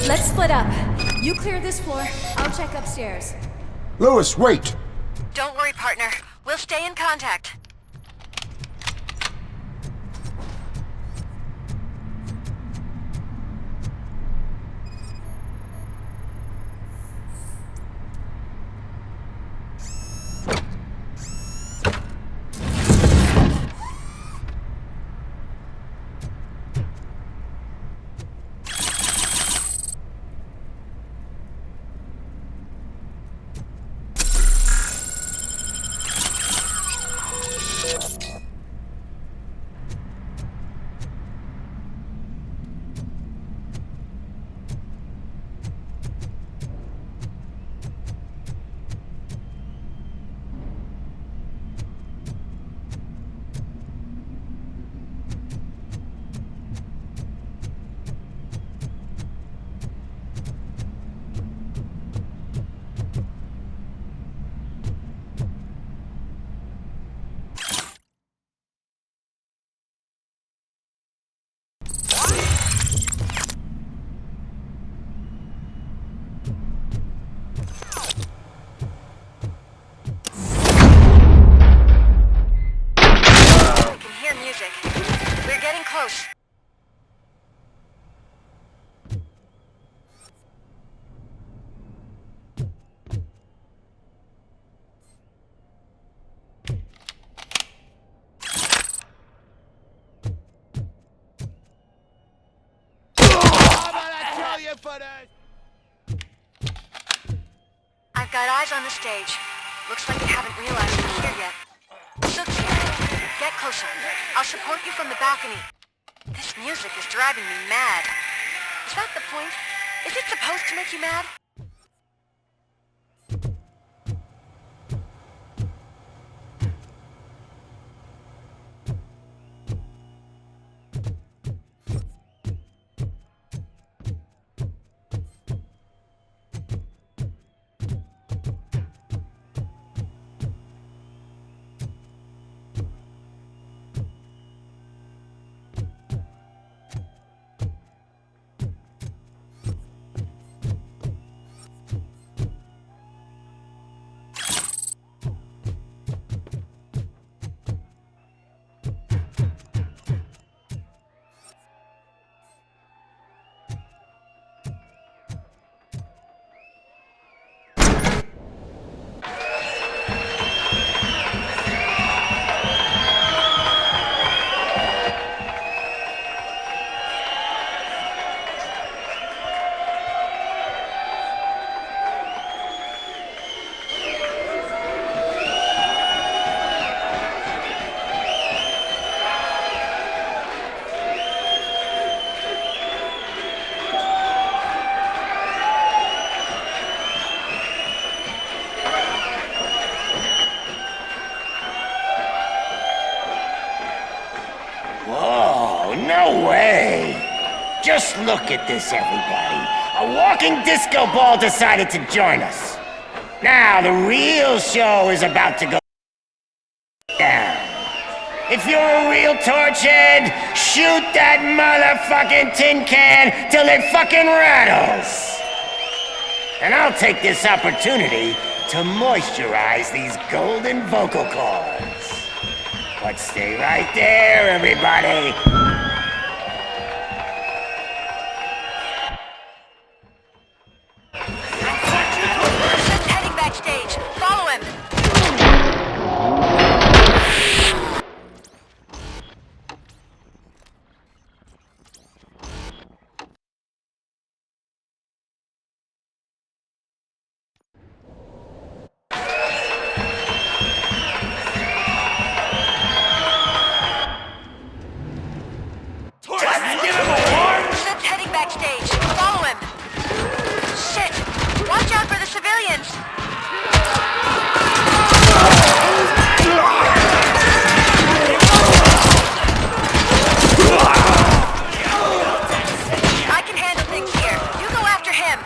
Let's split up. You clear this floor, I'll check upstairs. Lewis, wait! Don't worry, partner. We'll stay in contact. Close. I've got eyes on the stage. Looks like you haven't realized we're here yet. So get closer. I'll support you from the balcony. This music is driving me mad. Is that the point? Is it supposed to make you mad? No way! Just look at this, everybody. A walking disco ball decided to join us. Now, the real show is about to go down. If you're a real torchhead, shoot that motherfucking tin can till it fucking rattles. And I'll take this opportunity to moisturize these golden vocal cords. But stay right there, everybody. Just heading backstage. Follow him. Just heading backstage. Follow him. Shit! Watch out for the civilians! I can handle things here. You go after him.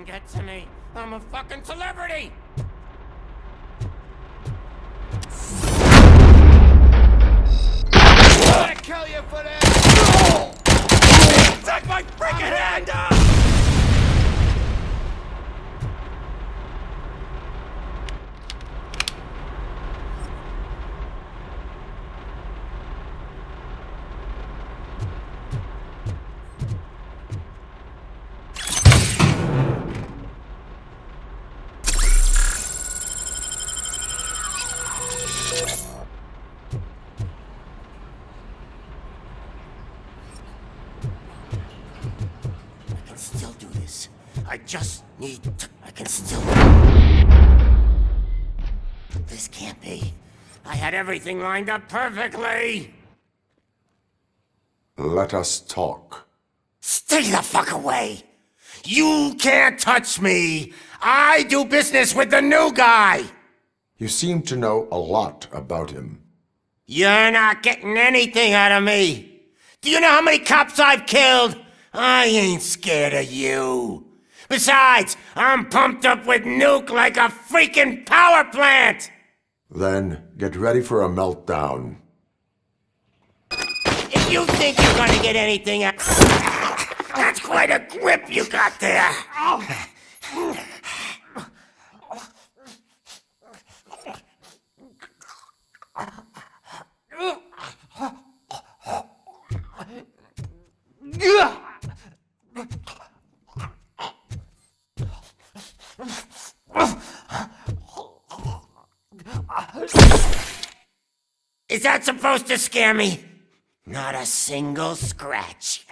Get to me. I'm a fucking celebrity! I kill you for this! Take my freaking hand off! I just need to... I can still... This can't be. I had everything lined up perfectly! Let us talk. Stay the fuck away! You can't touch me! I do business with the new guy! You seem to know a lot about him. You're not getting anything out of me! Do you know how many cops I've killed? I ain't scared of you! Besides, I'm pumped up with nuke like a freaking power plant! Then get ready for a meltdown. If you think you're gonna get anything out... That's quite a grip you got there! Is that supposed to scare me? Not a single scratch.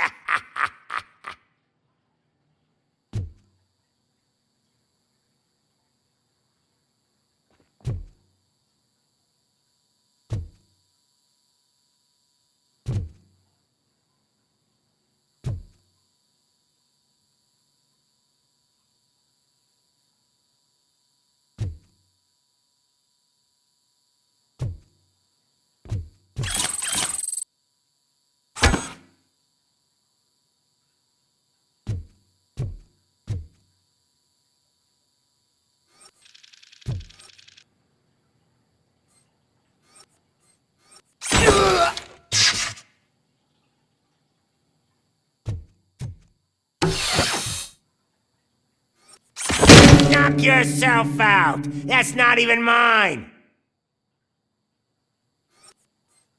Knock yourself out! That's not even mine!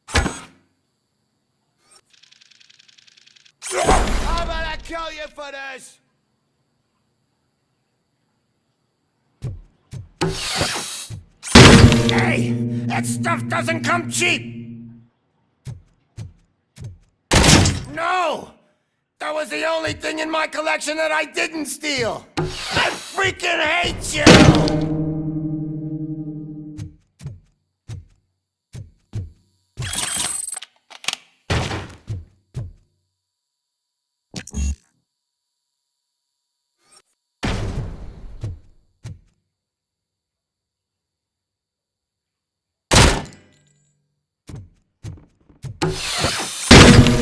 How about I kill you for this? Hey! That stuff doesn't come cheap! No! That was the only thing in my collection that I didn't steal! I freaking hate you!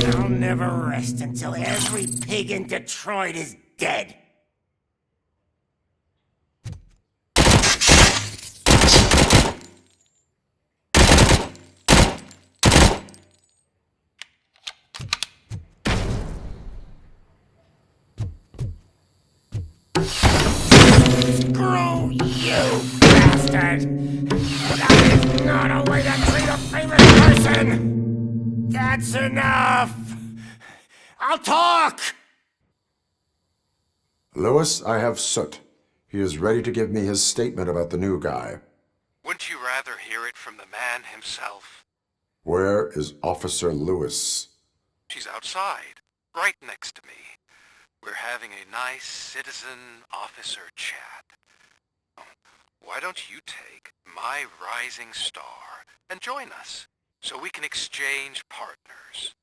I'll never rest until every pig in Detroit is dead. Screw you, bastard! That is not a way to treat a famous person! That's enough! I'll talk! Lewis, I have Soot. He is ready to give me his statement about the new guy. Wouldn't you rather hear it from the man himself? Where is Officer Lewis? She's outside, right next to me. We're having a nice citizen-officer chat. Why don't you take my rising star and join us, so we can exchange partners?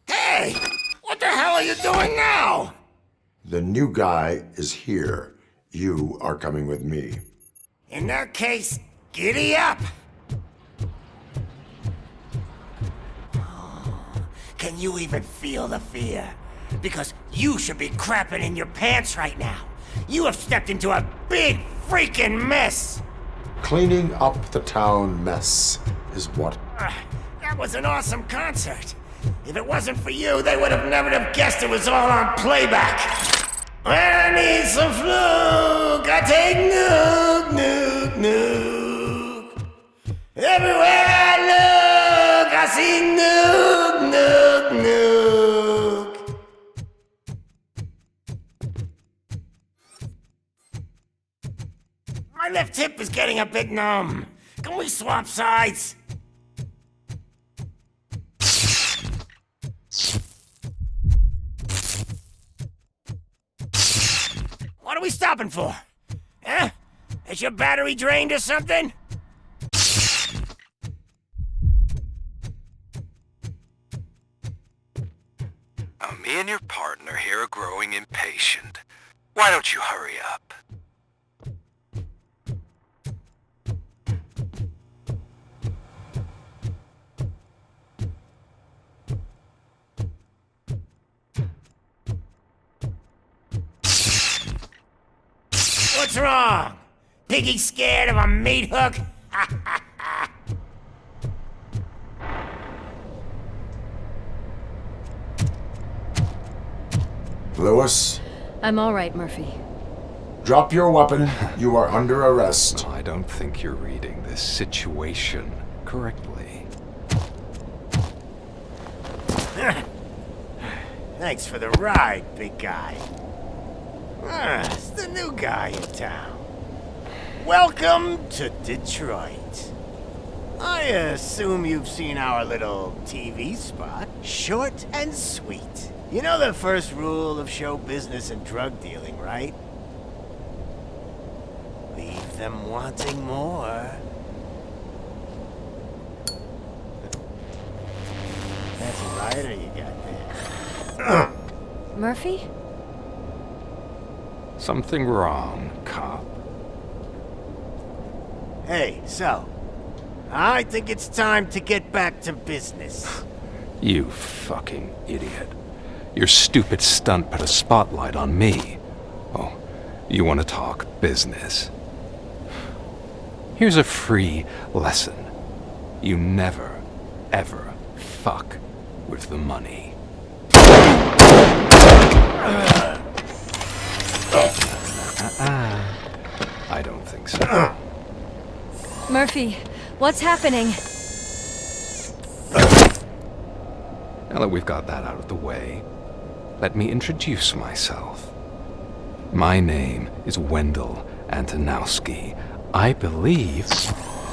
Hey! What the hell are you doing now? The new guy is here. You are coming with me. In that case, giddy up! Can you even feel the fear? Because you should be crapping in your pants right now. You have stepped into a big freaking mess! Cleaning up the town mess is what? That was an awesome concert. If it wasn't for you, they would have never have guessed it was all on playback. When I need some fluke, I take nuke, nuke, nuke. Everywhere I look, I see nuke, nuke, nuke. My left hip is getting a bit numb. Can we swap sides? What are we stopping for? Huh? Is your battery drained or something? Me and your partner here are growing impatient. Why don't you hurry up? What's wrong? Piggy scared of a meat hook? Lewis? I'm all right, Murphy. Drop your weapon. You are under arrest. I don't think you're reading this situation correctly. Thanks for the ride, big guy. It's the new guy in town. Welcome to Detroit. I assume you've seen our little TV spot. Short and sweet. You know the first rule of show business and drug dealing, right? Leave them wanting more. That's a lighter you got there. Murphy? Something wrong, cop. Hey, so, I think it's time to get back to business. You fucking idiot. Your stupid stunt put a spotlight on me. Oh, you want to talk business? Here's a free lesson. You never, ever fuck with the money. I don't think so. Murphy, what's happening? Now that we've got that out of the way, let me introduce myself. My name is Wendell Antonowski. I believe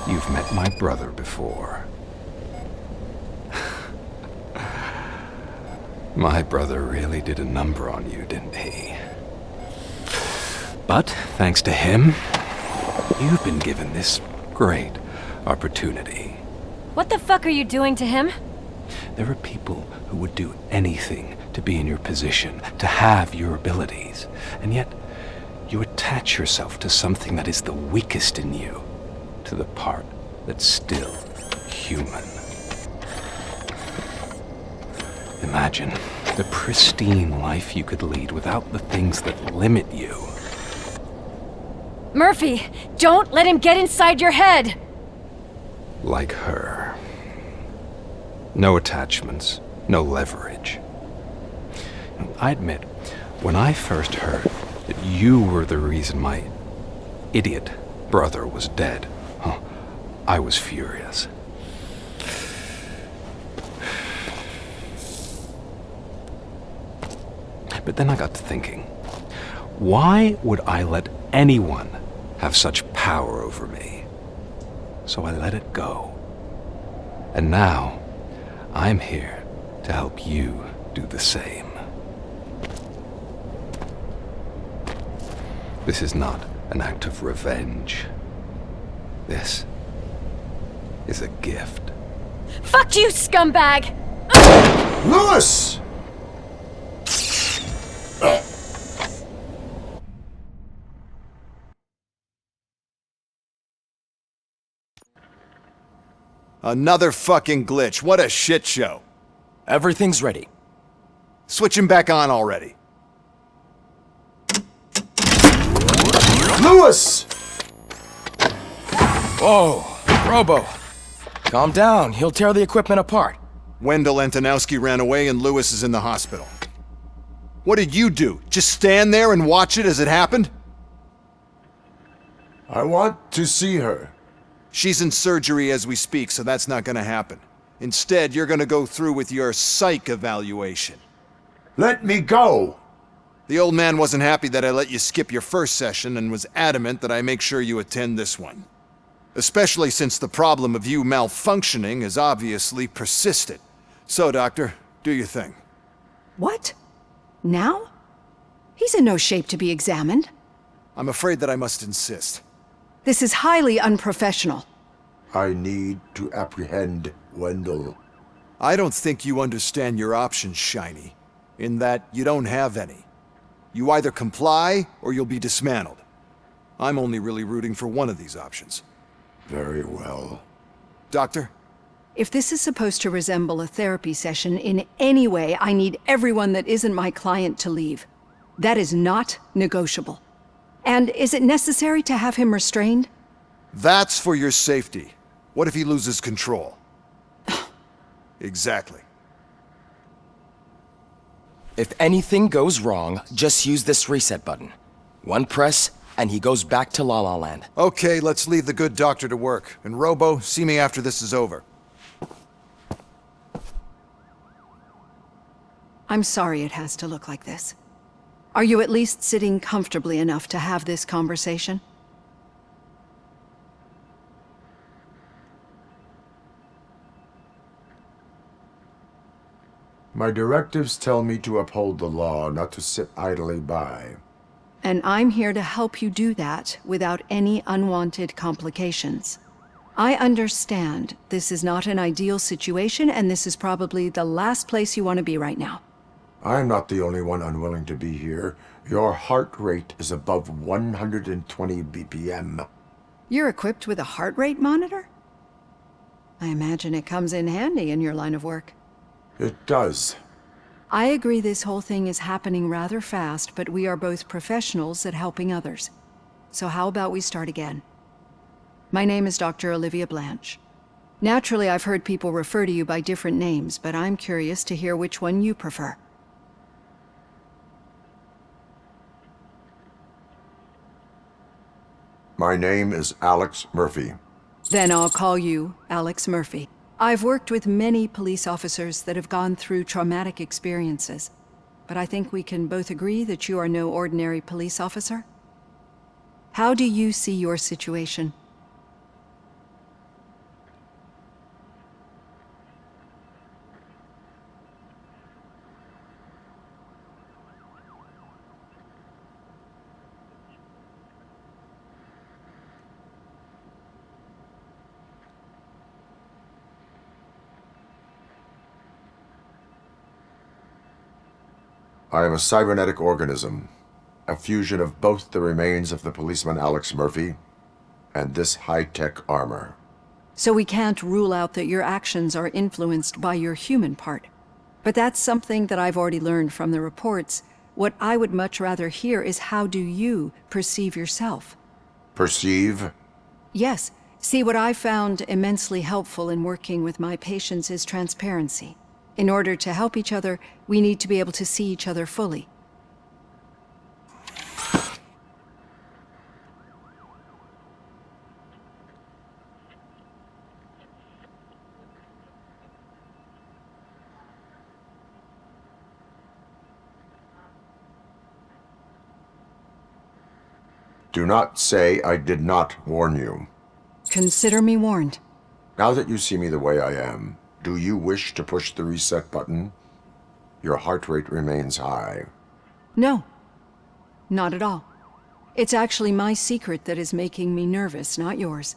you've met my brother before. My brother really did a number on you, didn't he? But thanks to him, you've been given this great opportunity. What the fuck are you doing to him? There are people who would do anything to be in your position, to have your abilities, and yet you attach yourself to something that is the weakest in you, to the part that's still human. Imagine the pristine life you could lead without the things that limit you. Murphy, don't let him get inside your head! Like her. No attachments, no leverage. I admit, when I first heard that you were the reason my idiot brother was dead, I was furious. But then I got to thinking, why would I let anyone have such power over me? So I let it go. And now, I'm here to help you do the same. This is not an act of revenge. This is a gift. Fuck you, scumbag! Lewis! Another fucking glitch. What a shit show. Everything's ready. Switch him back on already. Lewis! Whoa, Robo. Calm down. He'll tear the equipment apart. Wendell Antonowski ran away and Lewis is in the hospital. What did you do? Just stand there and watch it as it happened? I want to see her. She's in surgery as we speak, so that's not gonna happen. Instead, you're gonna go through with your psych evaluation. Let me go! The old man wasn't happy that I let you skip your first session and was adamant that I make sure you attend this one. Especially since the problem of you malfunctioning has obviously persisted. So, Doctor, do your thing. What? Now? He's in no shape to be examined. I'm afraid that I must insist. This is highly unprofessional. I need to apprehend Wendell. I don't think you understand your options, Shiny. In that you don't have any. You either comply or you'll be dismantled. I'm only really rooting for one of these options. Very well. Doctor? If this is supposed to resemble a therapy session in any way, I need everyone that isn't my client to leave. That is not negotiable. And is it necessary to have him restrained? That's for your safety. What if he loses control? Exactly. If anything goes wrong, just use this reset button. One press, and he goes back to La La Land. Okay, let's leave the good doctor to work. And Robo, see me after this is over. I'm sorry it has to look like this. Are you at least sitting comfortably enough to have this conversation? My directives tell me to uphold the law, not to sit idly by. And I'm here to help you do that without any unwanted complications. I understand this is not an ideal situation, and this is probably the last place you want to be right now. I'm not the only one unwilling to be here. Your heart rate is above 120 BPM. You're equipped with a heart rate monitor? I imagine it comes in handy in your line of work. It does. I agree this whole thing is happening rather fast, but we are both professionals at helping others. So how about we start again? My name is Dr. Olivia Blanche. Naturally, I've heard people refer to you by different names, but I'm curious to hear which one you prefer. My name is Alex Murphy. Then I'll call you Alex Murphy. I've worked with many police officers that have gone through traumatic experiences, but I think we can both agree that you are no ordinary police officer. How do you see your situation? I am a cybernetic organism, a fusion of both the remains of the policeman Alex Murphy and this high-tech armor. So we can't rule out that your actions are influenced by your human part. But that's something that I've already learned from the reports. What I would much rather hear is how do you perceive yourself? Perceive? Yes. See, what I found immensely helpful in working with my patients is transparency. In order to help each other, we need to be able to see each other fully. Do not say I did not warn you. Consider me warned. Now that you see me the way I am, do you wish to push the reset button? Your heart rate remains high. No, not at all. It's actually my secret that is making me nervous, not yours.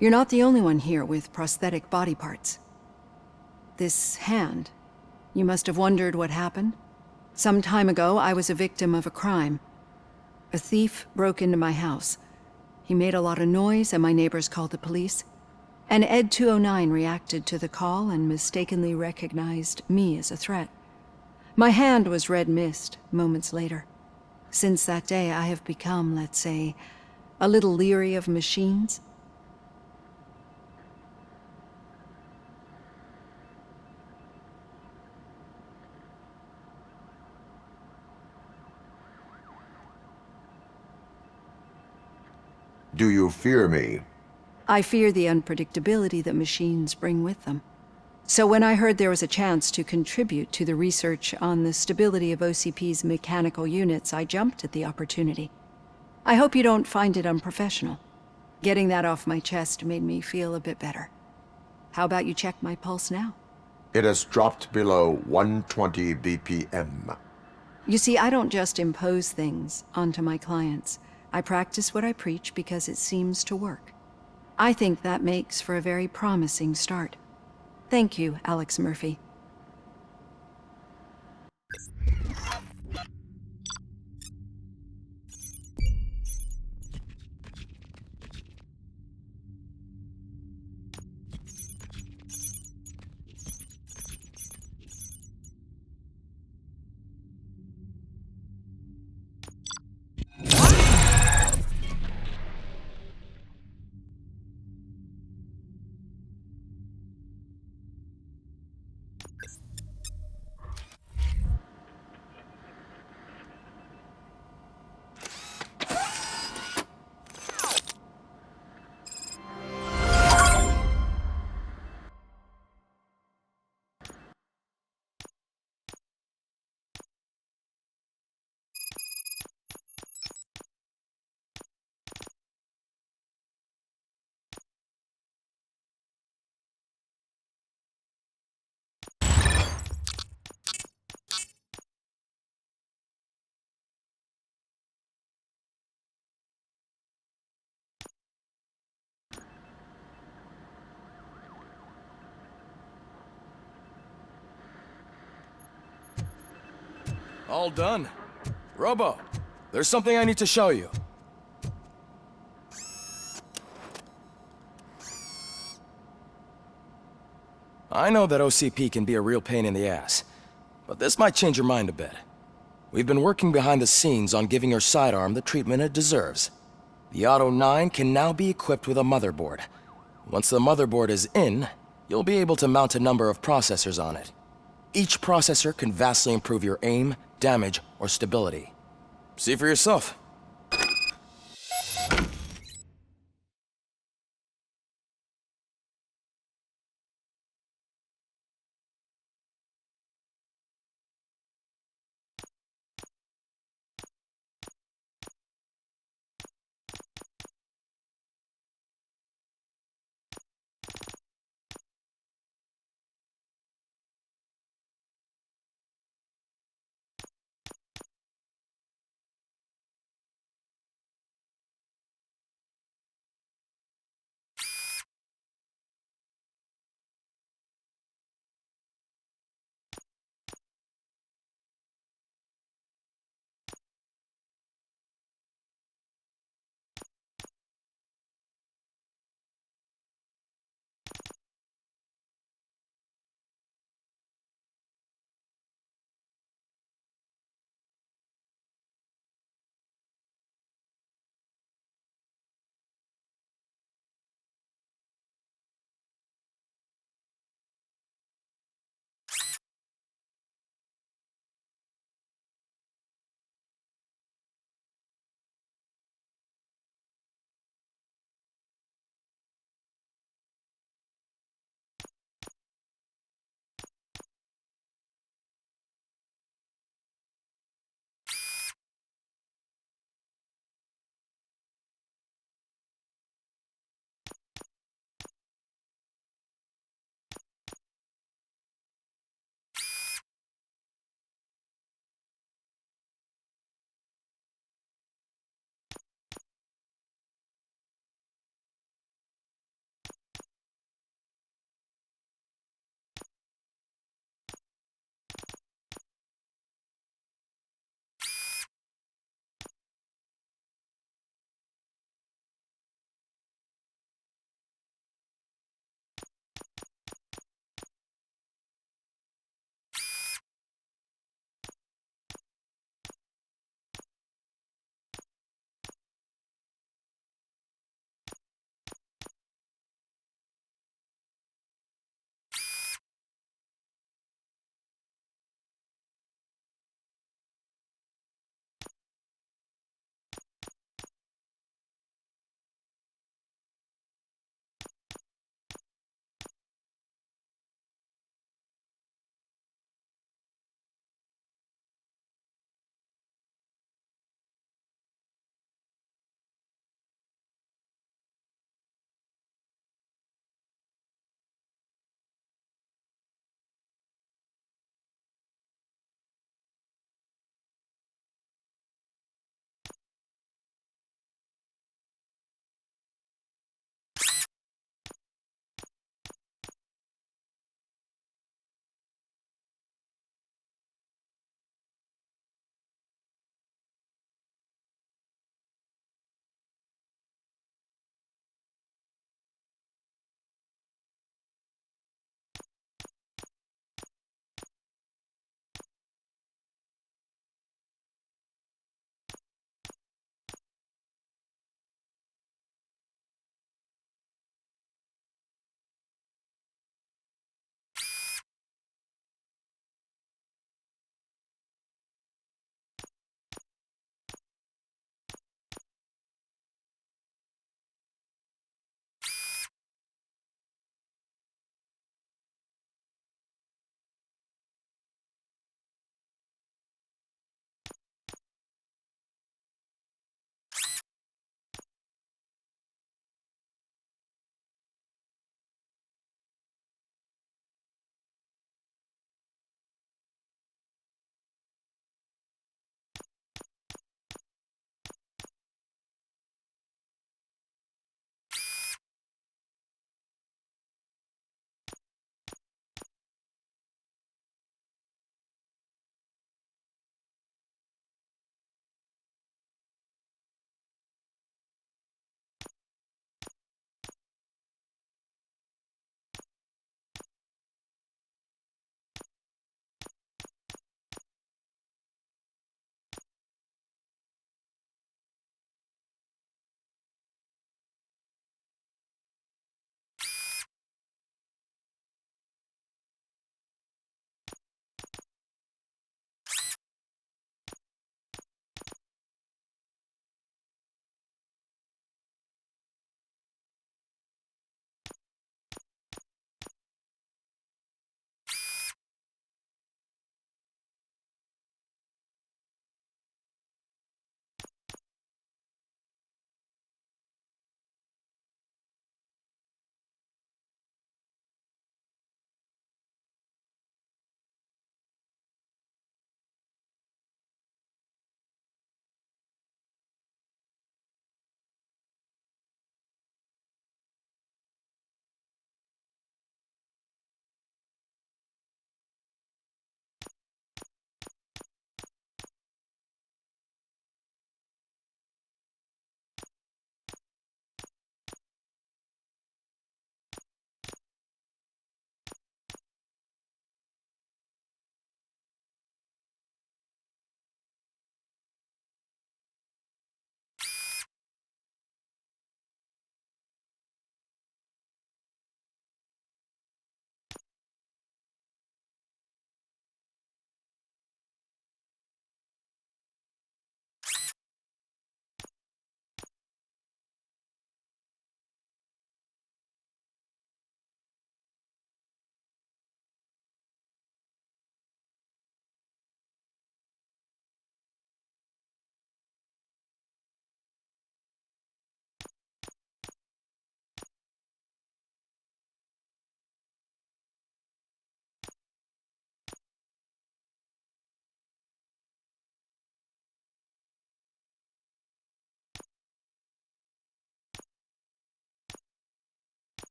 You're not the only one here with prosthetic body parts. This hand, you must have wondered what happened. Some time ago, I was a victim of a crime. A thief broke into my house. He made a lot of noise and my neighbors called the police. And Ed 209 reacted to the call and mistakenly recognized me as a threat. My hand was red mist moments later. Since that day, I have become, let's say, a little leery of machines. Do you fear me? I fear the unpredictability that machines bring with them. So when I heard there was a chance to contribute to the research on the stability of OCP's mechanical units, I jumped at the opportunity. I hope you don't find it unprofessional. Getting that off my chest made me feel a bit better. How about you check my pulse now? It has dropped below 120 BPM. You see, I don't just impose things onto my clients. I practice what I preach because it seems to work. I think that makes for a very promising start. Thank you, Alex Murphy. All done. Robo, there's something I need to show you. I know that OCP can be a real pain in the ass, but this might change your mind a bit. We've been working behind the scenes on giving your sidearm the treatment it deserves. The Auto 9 can now be equipped with a motherboard. Once the motherboard is in, you'll be able to mount a number of processors on it. Each processor can vastly improve your aim, damage, or stability. See for yourself.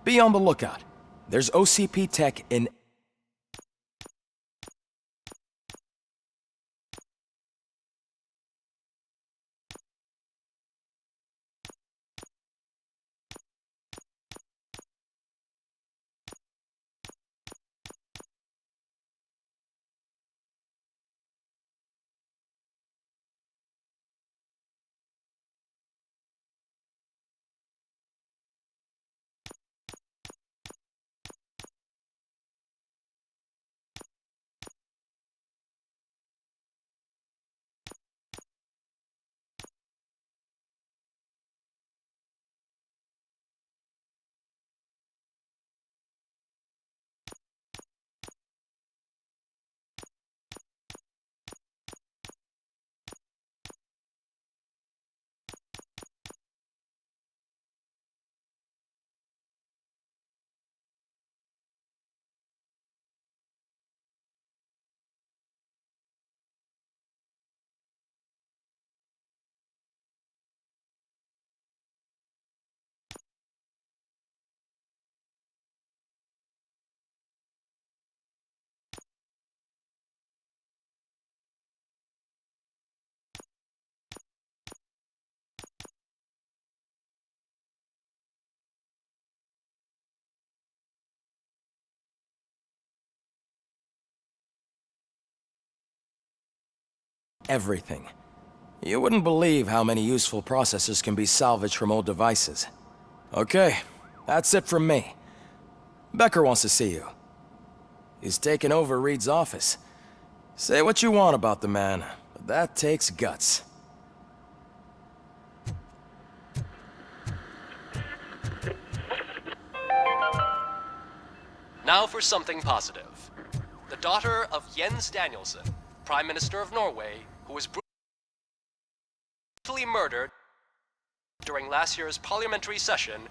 Be on the lookout. There's OCP tech in everything. You wouldn't believe how many useful processors can be salvaged from old devices. Okay, that's it from me. Becker wants to see you. He's taken over Reed's office. Say what you want about the man, but that takes guts. Now for something positive. The daughter of Jens Danielson, Prime Minister of Norway, who was brutally murdered during last year's parliamentary session,